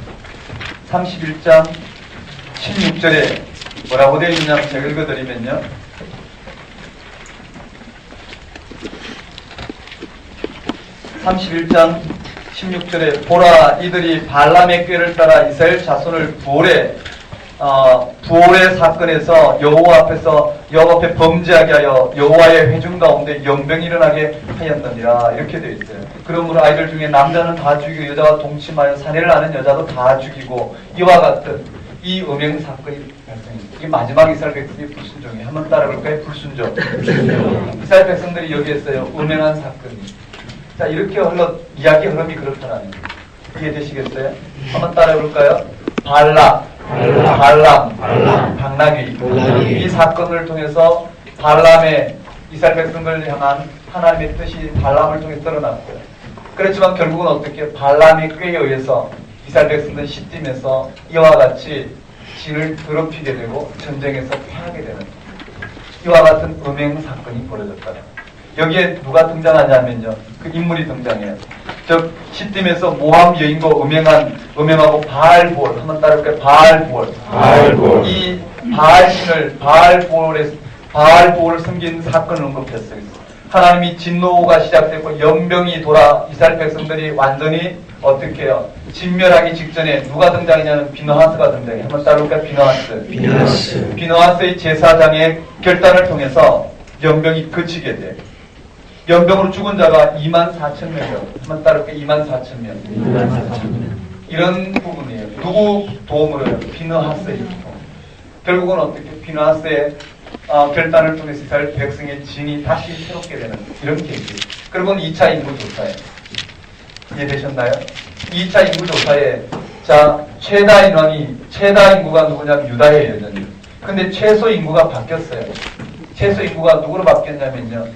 Speaker 1: 31장 16절에 뭐라고 되어 있냐면 제가 읽어드리면요. 31장 16절에 보라 이들이 발람의 꾀를 따라 이스라엘 자손을 부올의 사건에서 여호와 앞에 범죄하게 하여 여호와의 회중 가운데 연병이 일어나게 하였느니라. 이렇게 되어 있어요. 그러므로 아이들 중에 남자는 다 죽이고 여자와 동침하여 사내를 아는 여자도 다 죽이고 이와 같은 이 음행 사건이 발생했습니다. 이게 마지막 이스라엘 백성의 불순종이에요. 한번 따라볼까요? 불순종. 이스라엘 백성들이 여기에서요 음행한 사건이. 자, 이렇게 이야기 흐름이 그렇다라는 거예요. 이해되시겠어요? 한번 따라해볼까요? 발람, 당나귀. 이 사건을 통해서 발람의 이스라엘 백성들을 향한 하나님의 뜻이 발람을 통해 드러났고요. 그렇지만 결국은 어떻게 발람의 꾀에 의해서 이스라엘 백성들은 시딤에서 이와 같이 진을 더럽히게 되고 전쟁에서 패하게 되는 이와 같은 음행 사건이 벌어졌다. 여기에 누가 등장하냐면요. 그 인물이 등장해요. 즉 시딤에서 모함 여인과 음행하고 바알볼 한번 따라볼까요? 바알볼. 이 바알신을 바알볼을 숨긴 사건을 언급했어요. 하나님이 진노가 시작됐고 연병이 돌아 이스라엘 백성들이 완전히 어떻게 해요? 진멸하기 직전에 누가 등장했냐면 비느하스가 등장해요. 한번 따라볼까요? 비느하스의 제사장의 결단을 통해서 연병이 그치게 돼요. 연병으로 죽은 자가 24,000명이에요. 한번 따를게요. 24,000명. 이런 부분이에요. 누구 도움으로요? 비느하스의 도움. 결국은 어떻게 비느하스의 결단을 통해서 이스라엘 백성의 진이 다시 새롭게 되는 이런 계획이에요. 그리고는 2차 인구조사에 이해되셨나요? 2차 인구조사에 최다 인구가 누구냐면 유다의 여전이에요. 근데 최소 인구가 바뀌었어요. 최소 인구가 누구로 바뀌었냐면요.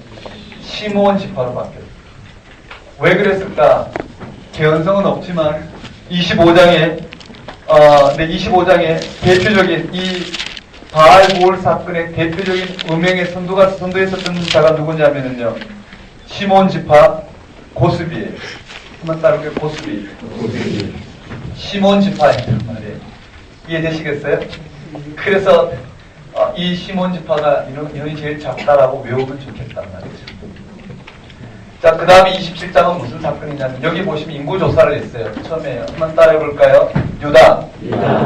Speaker 1: 시므온 지파로 바뀌었어요. 왜 그랬을까? 개연성은 없지만 25장에 네, 25장의 대표적인 이 바알볼 사건의 대표적인 음행의 선두했었던 자가 누구냐면요. 시몬 지파 고스비예요. 한번 따라볼게요. 고스비. 시몬 지파예요. 말이에요. 이해되시겠어요? 그래서 이 시몬 지파가 이놈이 제일 작다라고 외우면 좋겠단 말이죠. 자, 그 다음에 27장은 무슨 사건이냐면 여기 보시면 인구조사를 했어요. 처음에 한번 따라해볼까요? 유다,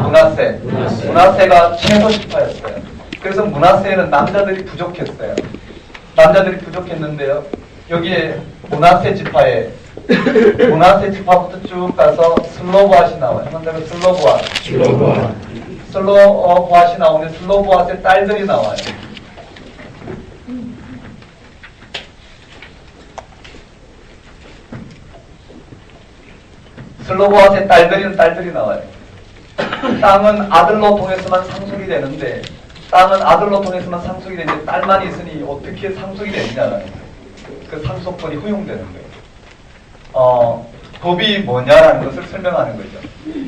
Speaker 1: 므낫세. 므낫세가 최소 지파였어요. 그래서 므낫세에는 남자들이 부족했어요. 남자들이 부족했는데요. 여기에 므낫세 지파에 므낫세 지파부터 쭉 가서 슬로보앗이 나와요. 한번 따라 슬로보앗이 나오는데 슬로보앗의 딸들이 나와요. 슬로보앗의 딸들이 나와요. 땅은 아들로 통해서만 상속이 되는데 딸만 있으니 어떻게 상속이 되느냐는 그 상속권이 허용되는 거예요. 법이 뭐냐라는 것을 설명하는 거죠.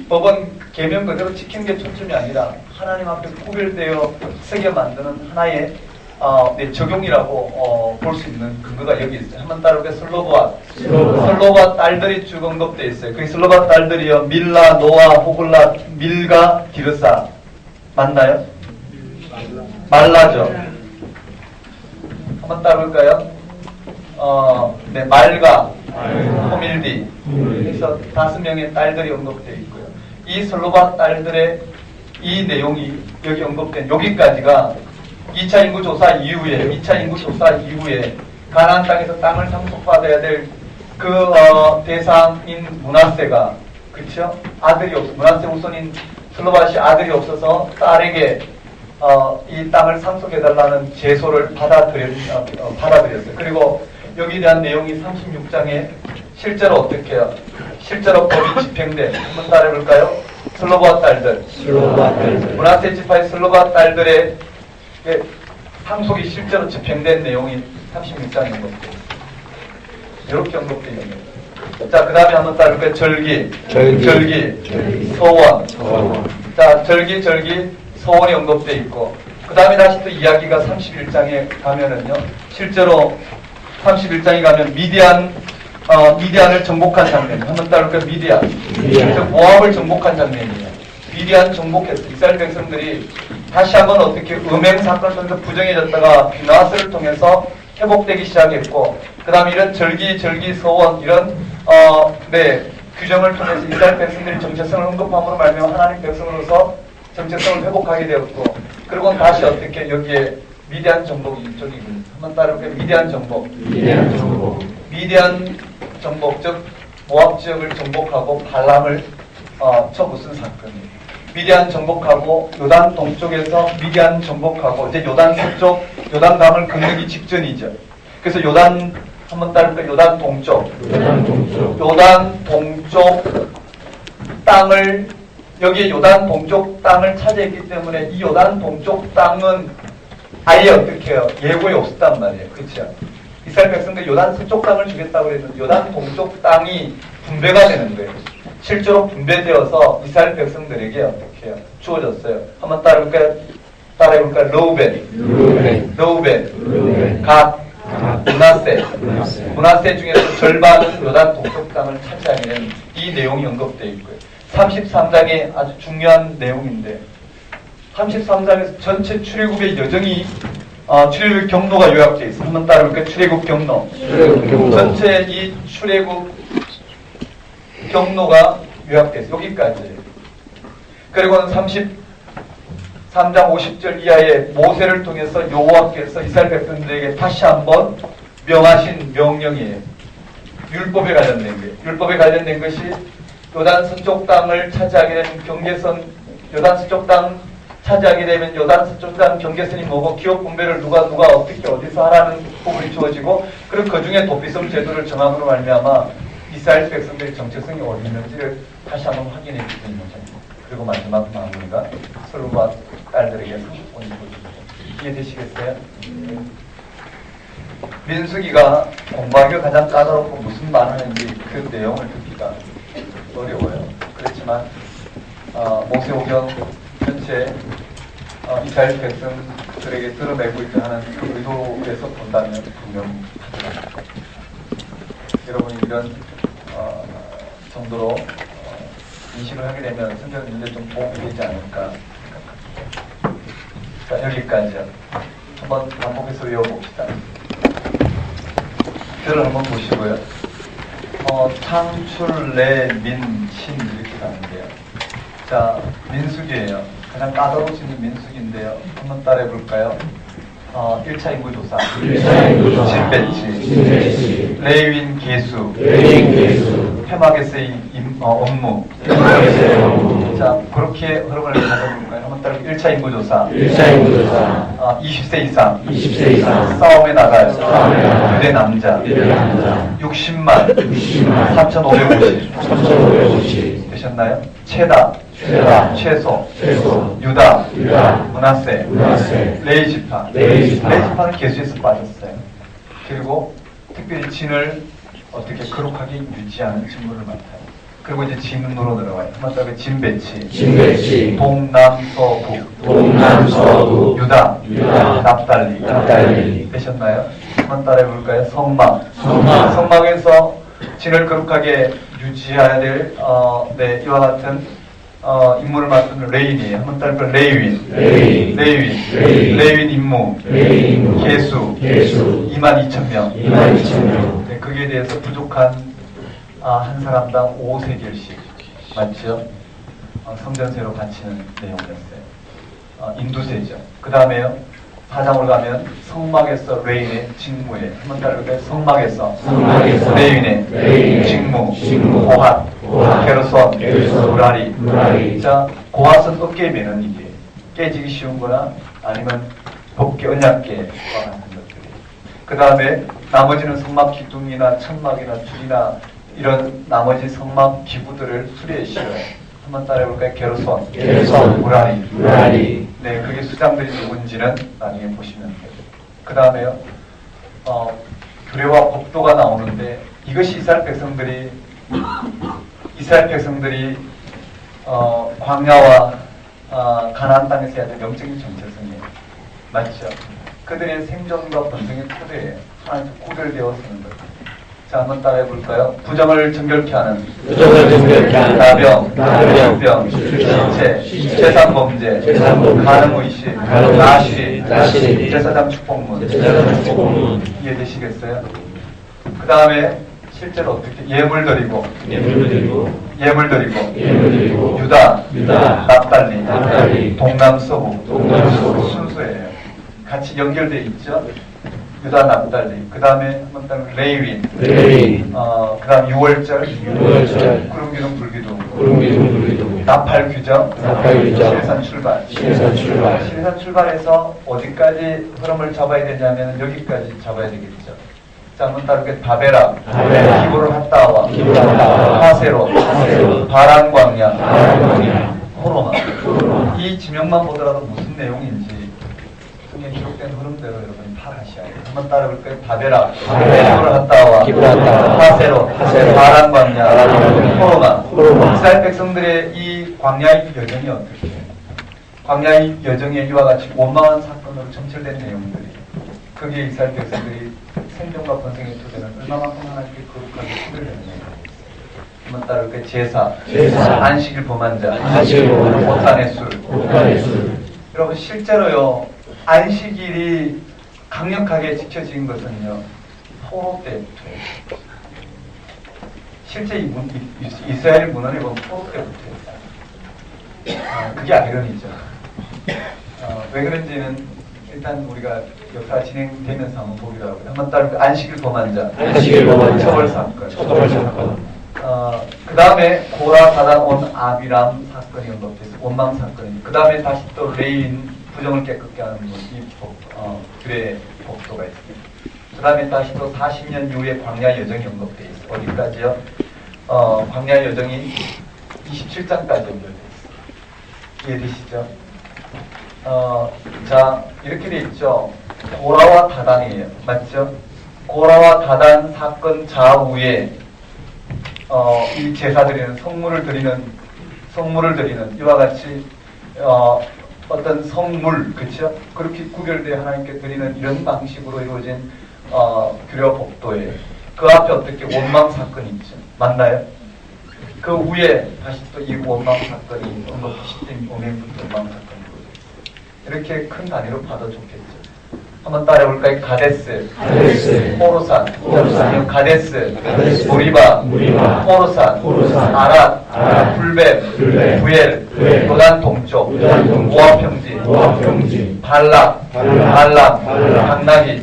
Speaker 1: 법은 계명 그대로 지키는 게 초점이 아니라 하나님 앞에 구별되어 쓰게 만드는 하나의 적용이라고 볼 수 있는 근거가 여기 있어요. 한번 따라볼게요. 슬로보앗 딸들이 쭉 언급되어 있어요. 그 슬로보앗 딸들이요. 밀라, 노아, 호글라, 밀가, 디르사. 맞나요? 말라죠. 한번 따라볼까요? 네, 말가, 호밀디. 그래서 5명의 딸들이 언급되어 있고요. 이 슬로보앗 딸들의 이 내용이 여기 언급된 여기까지가 2차 인구조사 이후에 가나안 땅에서 땅을 상속받아야 될 그 대상인 므낫세가, 그렇죠? 아들이 없어. 므낫세 후손인 슬로바시 아들이 없어서 딸에게 이 땅을 상속해달라는 제소를 받아들였어요. 그리고 여기에 대한 내용이 36장에 실제로 어떻게 해요? 실제로 법이 집행돼. 한번 따라해볼까요? 슬로바앗 딸들. 므낫세 지파의 슬로바앗 딸들의 상속이 실제로 집행된 내용이 36장인 겁니다. 이렇게 언급되어 있는 거예요. 자, 그 다음에 한번 따라볼까요? 절기, 소원. 자, 절기, 소원이 언급되어 있고, 그 다음에 다시 또 이야기가 31장에 가면은요, 실제로 31장에 가면 미디안을 정복한 장면. 한번 따라볼까요? 미디안. 모압을 정복한 장면이에요. 미디안 정복했어요. 이스라엘 백성들이 다시 한번 어떻게 음행 사건을 통해서 부정해졌다가 비나스를 통해서 회복되기 시작했고, 그 다음에 이런 절기, 소원, 이런 규정을 통해서 이스라엘 백성들이 정체성을 언급함으로 말미암아 하나님 백성으로서 정체성을 회복하게 되었고, 그리고 다시 어떻게 여기에 미디안 정복이 이쪽이군요. 한번 따라볼게요. 미디안 정복, 즉 모압 지역을 정복하고 발람을 쳐부순 사건이에요. 미디안 정복하고 요단 동쪽에서 미디안 정복하고 이제 요단 서쪽 요단강을 건너기 직전이죠. 그래서 요단 한번 따를까요? 요단 동쪽 땅을 여기에 요단 동쪽 땅을 차지했기 때문에 이 요단 동쪽 땅은 아예 어떻게 해요? 예고에 없었단 말이에요. 그렇죠? 이스라엘 백성들이 요단 서쪽 땅을 주겠다고 했는데 요단 동쪽 땅이 분배가 되는 거예요. 실제로 분배되어서 이스라엘 백성들에게 어떻게 해요? 주어졌어요. 한번 따라해볼까요? 르우벤, 갓, 므낫세 중에서 절반은 요단 동쪽 땅을 차지하게 되는 이 내용이 언급되어 있고요. 33장의 아주 중요한 내용인데 33장에서 전체 출애굽의 여정이 출애굽 경로가 요약되어 있어요. 한번 따라해볼까요? 출애굽 경로. 전체 이 출애굽 경로가 요약돼서 여기까지예요. 그리고는 33장 50절 이하의 모세를 통해서 여호와께서 이스라엘 백성들에게 다시 한번 명하신 명령이에요. 율법에 관련된 거예요. 율법에 관련된 것이 요단 서쪽 땅을 차지하게 되면 경계선, 요단 서쪽 땅 차지하게 되면 요단 서쪽 땅 경계선이 뭐고 기업 분배를 누가 어떻게 어디서 하라는 부분이 주어지고, 그리고 그 중에 도피성 제도를 정함으로 말미암아 이스라엘 백성들의 정체성이 어디 있는지를 다시 한번 확인해 줄 수 있는 장면. 그리고 마지막 마무리가 슬로바앗 딸들에게 상속권이 주어집니다. 이해되시겠어요? 민수기가 공부하기가 가장 까다롭고 무슨 말을 하는지 그 내용을 듣기가 어려워요. 그렇지만 모세오경 전체 이스라엘 백성들에게 드러내고 있다 하는 그 의도에서 본다면 분명하다. 여러분이 이런 정도로 인식을 하게 되면 성경은 이제 좀 도움이 되지 않을까 생각합니다. 자, 여기까지요. 한번 반복해서 외워봅시다. 글을 한번 보시고요. 창출, 내, 민, 신 이렇게 가는데요. 자, 민숙이에요. 가장 까다로우신 민숙인데요. 한번 따라해 볼까요? 1차 인구조사, 진배치, 레위인 계수, 회막에서의 업무. 자, 그렇게 흐름을 가져볼까요? 한번 따라 1차 인구조사, 20세 이상, 싸움에 나갈 유대 남자, 60만, 3,550 되셨나요? 최다, 최소, 유다, 문하세, 레이지파는 계수에서 빠졌어요. 그리고 특별히 진을 어떻게 거룩하게 유지하는 직무를 맡아요. 그리고 이제 진으로 들어가요. 한번 따라 진배치, 동남서북, 유다, 납달리 되셨나요? 한번 따라해 볼까요? 성막에서 진을 거룩하게 유지해야 될 이와 같은 임무를 맡은 레인이에요. 한번 따라 레윈 임무, 계수 22,000명. 네, 거기에 대해서 부족한 한 사람당 5세겔씩 맞죠? 성전세로 바치는 내용이었어요. 인두세죠. 그 다음에요. 4장으로 가면 성막에서 레인의 직무에 한번 따라볼까요? 성막에서 레인의 직무, 고핫, 게르손, 무라리. 자, 고핫은 어깨에 매는 이게 깨지기 쉬운 거나 아니면 법계, 언약계와 같은 것들이. 그 다음에 나머지는 성막 기둥이나 천막이나 줄이나 이런 나머지 성막 기구들을 수리해 실어요. 한번 따라해볼까요? 게르손, 무라리. 네, 그게 수장들이 누군지는 나중에 보시면 돼요. 그 다음에요, 규례와 법도가 나오는데 이것이 이스라엘 백성들이 광야와 가나안 땅에서 해야 될 영적인 정체성이에요. 맞죠? 그들의 생존과 번성의 토대에 하나님께서 구별되어 서는 것. 자, 한번 따라해 볼까요? 부정을 정결케 하는 나병, 시체, 재산범죄, 간음의식, 나시, 제사장 축복문. 이해되시겠어요? 그 다음에 실제로 어떻게 예물 드리고 유다, 납달리, 동남서북 순서예요. 같이 연결되어 있죠? 유다, 납달리. 그 다음에 한번 따르면 레위인. 그 다음 6월절, 구름기둥, 불기둥. 나팔 규정, 시내산 출발에서 어디까지 흐름을 잡아야 되냐면 여기까지 잡아야 되겠죠. 자, 한번 따르게 다베라, 기브론 핫다와, 하세로, 바란광야, 호로마. 이 지명만 보더라도 무슨 내용인지 성경에 기록된 흐름대로 여러분이 파악하셔야 돼요. 한번 따라볼까요? 다베라, 기브론 핫다와, 하세로, 바란광야, 호로마. 이스라엘 백성들의 이 광야의 여정이 어떻게 해요? 광야의 여정에 이와 같이 원망한 사건으로 점철된 내용들이 그게 이스라엘 백성들이 생존과 번성의 토대는 얼마만큼 하나님께 거룩하게 구별되는 내용이에요. 한번 따라볼까요? 제사, 안식일 범한 자, 못한의 술. 여러분 실제로요 안식일이 강력하게 지켜진 것은요 포로 때부터예요. 실제 이스라엘 문헌에 보면 포로 때부터예요. 그게 아이러니죠. 왜 그런지는 일단 우리가 역사가 진행되면서 한번 보기로 하고요. 한번 따르면 안식일 범한 자, 처벌 사건. 그 다음에 고라, 다단, 온, 아비람 사건이 언급돼서 원망 사건이. 그 다음에 다시 또 레인 부정을 깨끗게 하는 이 규례 법도가 있습니다. 그 다음에 다시 또 40년 이후에 광야 여정이 언급돼 있어요. 어디까지요? 광야 여정이 27장까지 연결돼 있어요. 이해되시죠? 자, 이렇게 돼 있죠. 고라와 다단이에요. 맞죠? 고라와 다단 사건 좌우에 이 제사 드리는 성물을 드리는 성물을 드리는 이와 같이 어떤 성물, 그렇죠? 그렇게 구별되어 하나님께 드리는 이런 방식으로 이루어진 규례와 법도예요. 그 앞에 어떻게 원망 사건이 있죠? 맞나요? 그 위에 다시 또 이 원망 사건이 언급 10대 원망부터 원망 사건이고 이렇게 큰 단위로 봐도 좋겠죠. 한번 따라해볼까요? 가데스, 호르산, 가데스, 무리바, 호르산, 아랏, 불벳, 부엘, 요단 동쪽, 모압 평지, 발락, 발람, 당나기,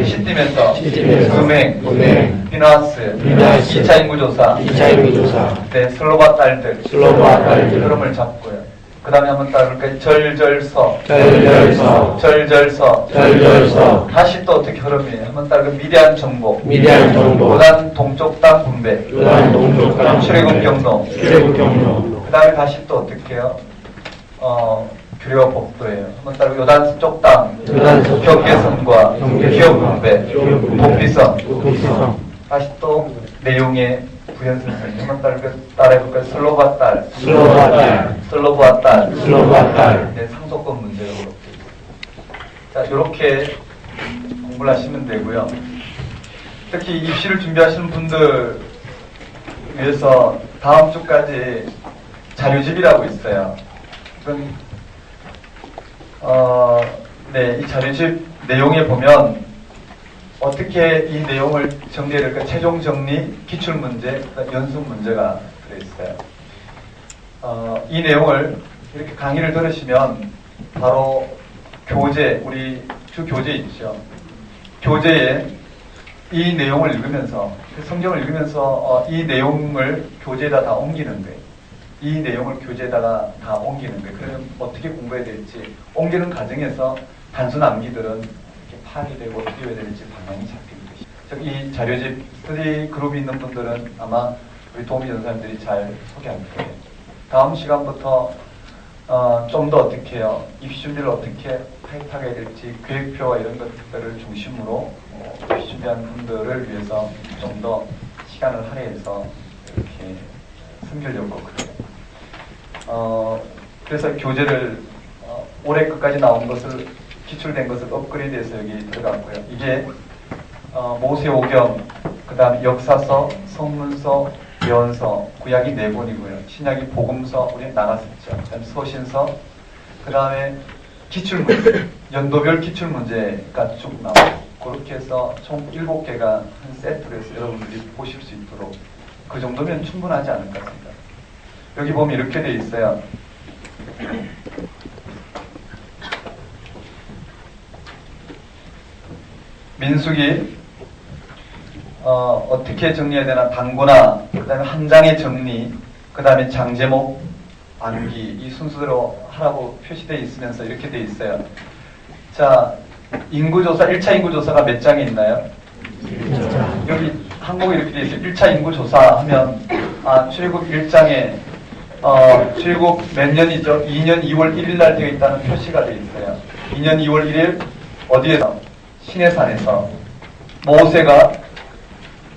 Speaker 1: 시띠면서, 금행, 비나스, 2차 인구조사, 네, 슬로바 딸들, 흐름을 잡고요. 그 다음에 한번 따라볼까요? 절절서. 다시 또 어떻게 흐름이에요? 한번 따라볼까요? 미디안 정복. 요단 동쪽 땅 분배. 출애굽 경로. 그 다음에 다시 또 어떻게 해요? 규례와 법도예요. 한번 따라볼까요? 요단 서쪽 땅. 경계선과 기업 분배. 복비성. 다시 또 내용의 부연 선생님 한번 따라해볼까요? 슬로바 딸. 네, 상속권 문제로 그렇게. 자, 이렇게 공부를 하시면 되고요. 특히 입시를 준비하시는 분들 위해서 다음 주까지 자료집이라고 있어요. 네, 이 자료집 내용에 보면 어떻게 이 내용을 정리해야 될까? 최종 정리, 기출문제, 연습 문제가 들어있어요. 이 내용을 이렇게 강의를 들으시면 바로 교재, 우리 주 교재 있죠. 교재에 이 내용을 읽으면서, 성경을 읽으면서 이 내용을 교재에다 다 옮기는 거예요. 이 내용을 교재에다가 다 옮기는 거예요. 그러면 어떻게 공부해야 될지, 옮기는 과정에서 단순 암기들은 파괴되고 어떻게 해야 될지 방향이 잡히는 것이죠. 즉, 이 자료집 스터디 그룹이 있는 분들은 아마 우리 도움이 전사님들이 잘 소개할 거예요. 다음 시간부터 좀 더 어떻게 해요? 입시 준비를 어떻게 타이트하게 해야 될지 계획표와 이런 것들을 중심으로 입시 준비하는 분들을 위해서 좀 더 시간을 할애해서 이렇게 숨기려고 그래요. 그래서 교재를 올해 끝까지 나온 것을 기출된 것을 업그레이드해서 여기 들어갔고요. 이게 모세오경, 그 다음에 역사서, 성문서, 예언서, 구약이 4권이고요. 신약이 복음서, 우리 나갔었죠. 그 다음에 서신서, 그 다음에 기출문제, 연도별 기출문제가 쭉 나와요. 그렇게 해서 총 7개가 한 세트로 해서 여러분들이 보실 수 있도록 그 정도면 충분하지 않을까 생각합니다. 여기 보면 이렇게 되어 있어요. 민수기 어떻게 정리해야 되나 단구나 그 다음에 한 장의 정리 그 다음에 장제목 암기 이 순서대로 하라고 표시되어 있으면서 이렇게 되어 있어요. 자, 인구조사 1차 인구조사가 몇 장에 있나요? 1장. 여기 항목이 이렇게 되어 있어요. 1차 인구조사 하면 출애굽 1장에 출애굽 몇 년이죠? 2년 2월 1일 날 되어 있다는 표시가 되어 있어요. 2년 2월 1일 어디에서? 시내산에서 모세가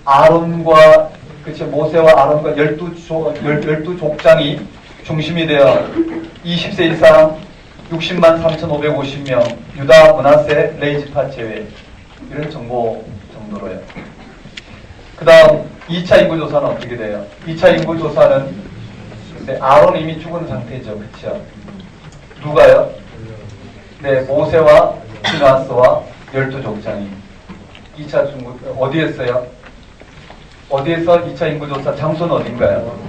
Speaker 1: 아론과 그치 모세와 아론과 12족장이 중심이 되어 20세 이상 60만 3,550명 유다, 므낫세, 레이지파 제외 이런 정보 정도로요. 그 다음 2차 인구조사는 어떻게 돼요? 2차 인구조사는 아론이 이미 죽은 상태죠. 그쵸? 누가요? 네, 모세와 피나스와 12족장이 2차 중국 어디에 써요? 어디에서 2차 인구조사 장소는 어딘가요?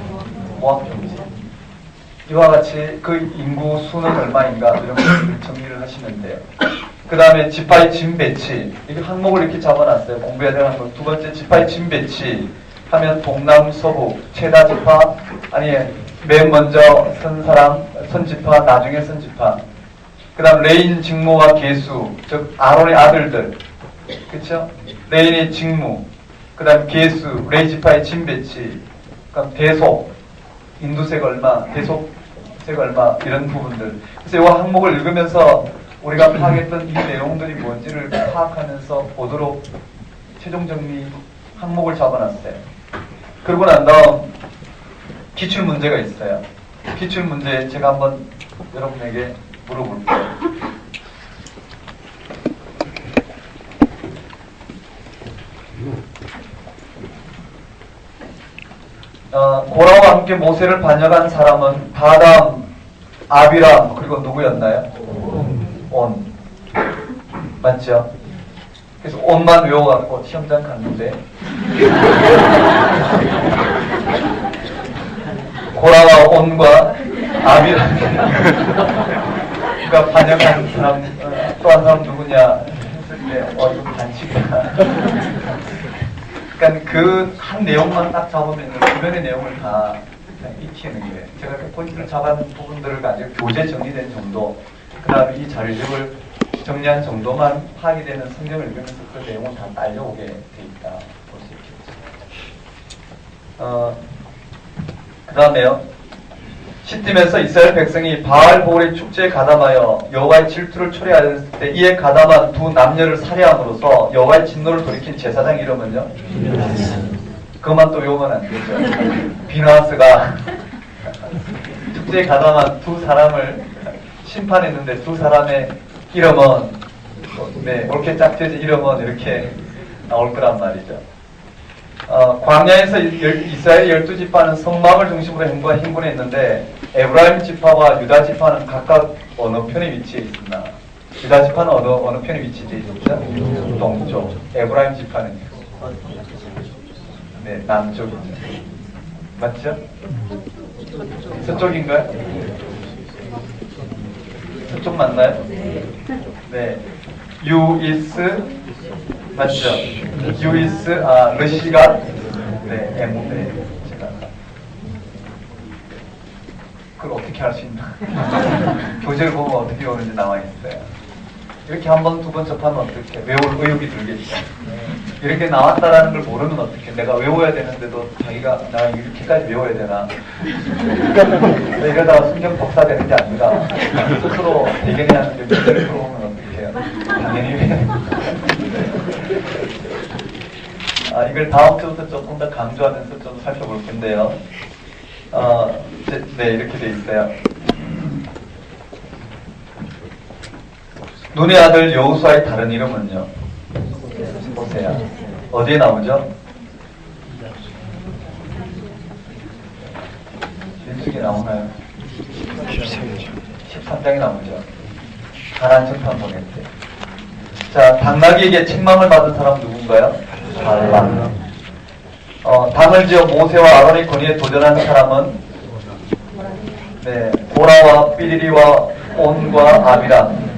Speaker 1: 모압평지. 이와 같이 그 인구 수는 얼마인가 이런 것을 정리를 하시면 돼요. 그 다음에 지파의 진 배치 이게 항목을 이렇게 잡아놨어요. 공부해야 되는 항목. 두 번째 지파의 진 배치 하면 동남 서북 최다 지파 아니 맨 먼저 선 사람 선지파 나중에 선지파 그 다음 레인 직무와 계수 즉 아론의 아들들 그쵸? 레인의 직무 그 다음 계수 레이지파의 진 배치 그다음 대속 인두세가 얼마 대속세가 얼마 이런 부분들 그래서 이 항목을 읽으면서 우리가 파악했던 이 내용들이 뭔지를 파악하면서 보도록 최종 정리 항목을 잡아놨어요. 그러고 난 다음 기출문제가 있어요. 기출 문제 제가 한번 여러분에게 물어볼게요. 고라와 함께 모세를 반역한 사람은 다담, 아비람, 그리고 누구였나요? 온. 맞죠? 그래서 온만 외워갖고 시험장 갔는데 고라와 온과 아비람 그러니까 반역한 사람 또 한 사람 누구냐 했을 때 이거 반칙이다. 그러니까 그 한 내용만 딱 잡으면 주변의 내용을 다 익히는 거예요. 제가 그 포인트를 잡아놓은 부분들을 가지고 교재 정리된 정도, 그 다음에 이 자료집을 정리한 정도만 파악이 되는 성경을 읽으면서 그 내용을 다 딸려오게 돼 있다 볼 수 있겠죠. 그 다음에요. 시딤에서 이스라엘 백성이 바알보울의 축제에 가담하여 여호와의 질투를 초래하였을 때 이에 가담한 두 남녀를 살해함으로써 여호와의 진노를 돌이킨 제사장 이름은요? 그것만 또 외우면 안 되죠. 비나스가 축제에 가담한 두 사람을 심판했는데 두 사람의 이름은 옳게 짝지어진 이름은 이렇게 나올 거란 말이죠. 광야에서 이스라엘 12지파는 성막을 중심으로 행군했는데 에브라임 지파와 유다 지파는 각각 어느 편에 위치해 있습니다. 유다 지파는 어느 편에 위치해 있죠? 동쪽. 에브라임 지파는 남쪽이죠. 맞죠? 서쪽인가요? 서쪽 맞나요? 네. 유이스 맞죠? 유이스 러시가 에모네 제가 그걸 어떻게 할 수 있나? 교재를 보면 어떻게 오는지 나와 있어요. 이렇게 한 번, 두 번 접하면 어떻게 외울 의욕이 들겠죠. 이렇게 나왔다라는 걸 모르면 어떻게 내가 외워야 되는데도 자기가 나 이렇게까지 외워야 되나? 이러다가 성경 복사되는 게 아니라 스스로 대견해하는데 문제를 풀어보면 어떻게 해요? 당연히 이걸 다음 주부터 조금 더 강조하면서 좀 살펴볼 텐데요. 이렇게 돼 있어요. 눈의 아들 여호수아의 다른 이름은요? 보세요. 어디에 나오죠? 민수기 나오나요? 13장에 나오죠. 가나안 정탐 보낼 때. 자, 당나귀에게 책망을 받은 사람 누군가요? 발람. 당을 지어 모세와 아론의 권위에 도전한 사람은 보라와 삐리리와 온과 아비람.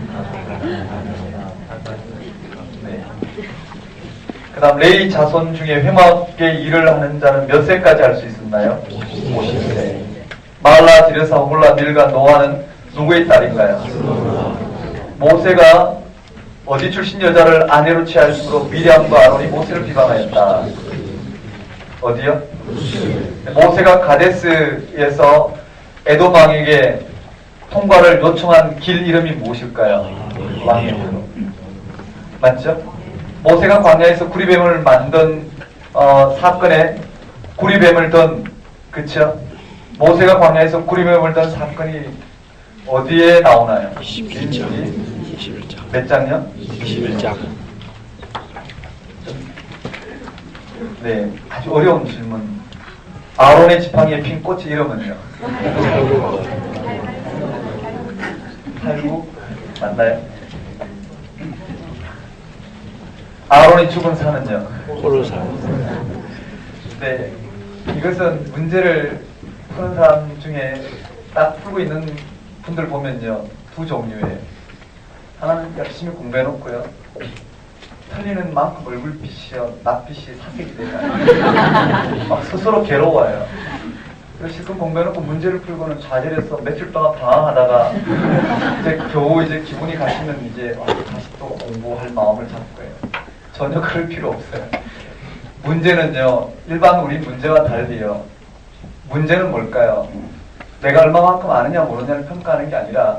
Speaker 1: 그 다음 레이 자손 중에 회막의 일을 하는 자는 몇 세까지 할 수 있었나요? 50세. 말라, 디르사, 호글라, 밀가, 노아는 누구의 딸인가요? 모세가 어디 출신 여자를 아내로 취하였으므로 미리암과 아론이 모세를 비방하였다. 어디요? 모세가 가데스에서 에돔 왕에게 통과를 요청한 길 이름이 무엇일까요? 왕의 표로. 맞죠? 모세가 광야에서 구리뱀을 만든 사건에 구리뱀을 든 그쵸? 모세가 광야에서 구리뱀을 든 사건이 어디에 나오나요?
Speaker 2: 21장.
Speaker 1: 몇 장요?
Speaker 2: 21장.
Speaker 1: 네, 아주 어려운 질문. 아론의 지팡이에 핀 꽃의 이름은요? 탈구 맞나요? 아론이 죽은 산은요?
Speaker 2: 호르산.
Speaker 1: 네, 이것은 문제를 푸는 사람 중에 딱 풀고 있는 분들 보면요, 두 종류예요. 하나는 열심히 공부해놓고요, 틀리는 만큼 얼굴빛이요, 낯빛이 사색이 되잖아요. 막 스스로 괴로워요. 그래서 실컷 공부해놓고 문제를 풀고는 좌절해서 며칠 동안 방황하다가 이제 겨우 이제 기분이 가시면 이제 다시 또 공부할 마음을 잡고요. 전혀 그럴 필요 없어요. 문제는요, 일반 우리 문제와 달리요. 문제는 뭘까요? 내가 얼마만큼 아느냐 모르냐를 평가하는 게 아니라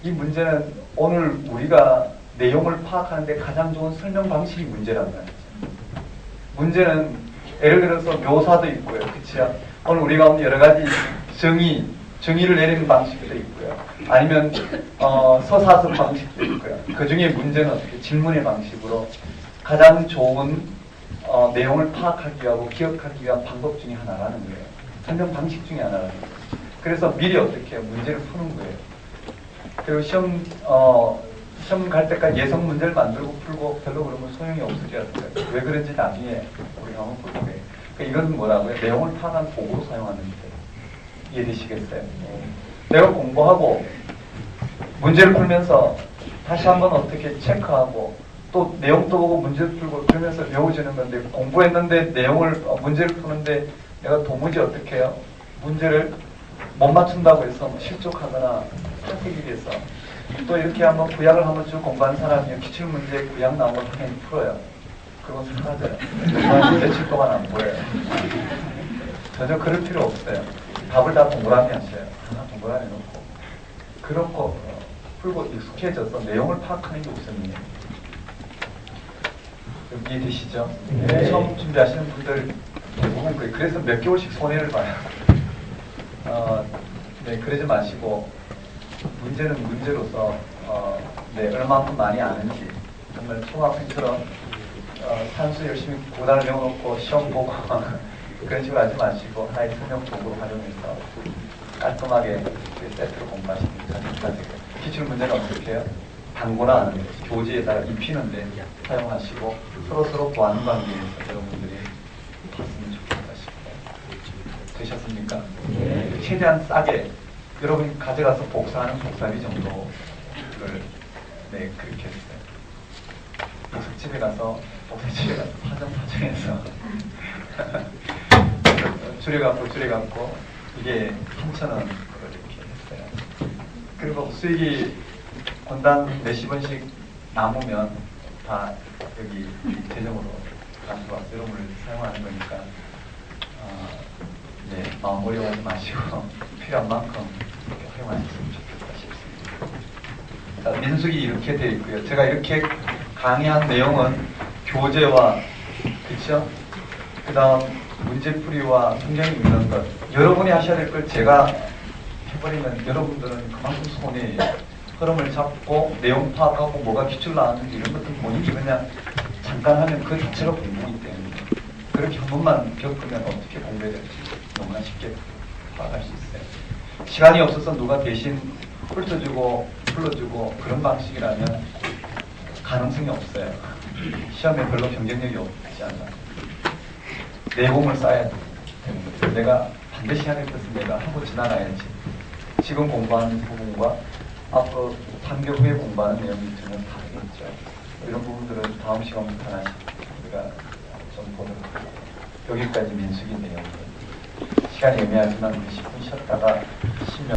Speaker 1: 이 문제는 오늘 우리가 내용을 파악하는데 가장 좋은 설명 방식이 문제란 말이죠. 문제는 예를 들어서 묘사도 있고요. 그치요? 오늘 우리 가운데 여러 가지 정의, 정의를 내리는 방식도 있고요. 아니면 서사성 방식도 있고요. 그 중에 문제는 어떻게 질문의 방식으로 가장 좋은 내용을 파악하기 위하고 기억하기 위한 방법 중에 하나라는 거예요. 설명 방식 중에 하나라는 거예요. 그래서 미리 어떻게 문제를 푸는 거예요. 그리고 시험 갈 때까지 예성 문제를 만들고 풀고 별로 그러면 소용이 없으리라는 거예요. 왜 그런지 나중에 우리 한번 볼 거예요. 그러니까 이건 뭐라고요? 내용을 파악한 도구로 사용하는 거예요. 이해되시겠어요? 내가 공부하고 문제를 풀면서 다시 한번 어떻게 체크하고 또 내용도 보고 문제를 풀고 그러면서 외워지는 건데 공부했는데 문제를 푸는데 내가 도무지 어떻게 해요? 문제를 못 맞춘다고 해서 실족하거나 합격하기 위해서 또 이렇게 한번 구약을 한번 쭉 공부한 사람이 기출문제 구약 나오면 당연히 풀어요. 그건 사라져요. 며칠 동안 안 보여요. 전혀 그럴 필요 없어요. 답을 다 동그라미 하셔요. 하나 동그라미 놓고 그렇고 풀고 익숙해져서 내용을 파악하는 게 우선이에요. 이해되시죠? 네. 처음 준비하시는 분들 대부분 거예요. 그래서 몇 개월씩 손해를 봐요. 네, 그러지 마시고 문제는 문제로서 얼마만큼 많이 아는지 정말 초등학생처럼 산수 열심히 고단을 외워놓고 시험 보고 그런 식으로 하지 마시고 하나의 설명 도구로 활용해서 깔끔하게 세트로 공부하시는 게 좋겠습니다. 기출문제는 어떻게 해요? 단고나 교재에다가 입히는데 사용하시고 서로 보완 관계에서 여러분들이 봤으면 좋겠다 싶어요. 되셨습니까? 네. 최대한 싸게 여러분이 가져가서 복사하는 복사비 정도를 네 그렇게 했어요. 복습집에 가서 복사집에 가서 파정해서 줄여갖고 이게 3,000원 이렇게 했어요. 그리고 수익이 건당 몇십 원씩 남으면 다 여기 재정으로 가져와서 여러분을 사용하는 거니까 네, 마음 어려워하지 마시고 필요한 만큼 이렇게 활용하셨으면 좋겠다 싶습니다. 자, 민숙이 이렇게 되어 있고요. 제가 이렇게 강의한 내용은 교재와 그쵸? 그 다음 문제풀이와 성경 읽는 것 여러분이 하셔야 될 걸 제가 해버리면 여러분들은 그만큼 손해예요. 흐름을 잡고 내용 파악하고 뭐가 기출 나왔는지 이런 것들 본인이 그냥 잠깐 하면 그 자체가 공부이기 때문에 그렇게 한 번만 겪으면 어떻게 공부해야 될지 너무나 쉽게 파악할 수 있어요. 시간이 없어서 누가 대신 훑어주고 풀어주고 그런 방식이라면 가능성이 없어요. 시험에 별로 경쟁력이 없지 않아요. 내공을 쌓아야 되는 내가 반드시 해야 될 것은 내가 하고 지나가야지. 지금 공부하는 부분과 앞으로 3개월 후에 공부하는 내용이 전혀 다르겠죠. 이런 부분들은 다음 시간부터 하나씩 우리가 좀 보도록 하겠습니다. 여기까지 민숙이 내용. 시간이 애매하지만 10분 쉬었다가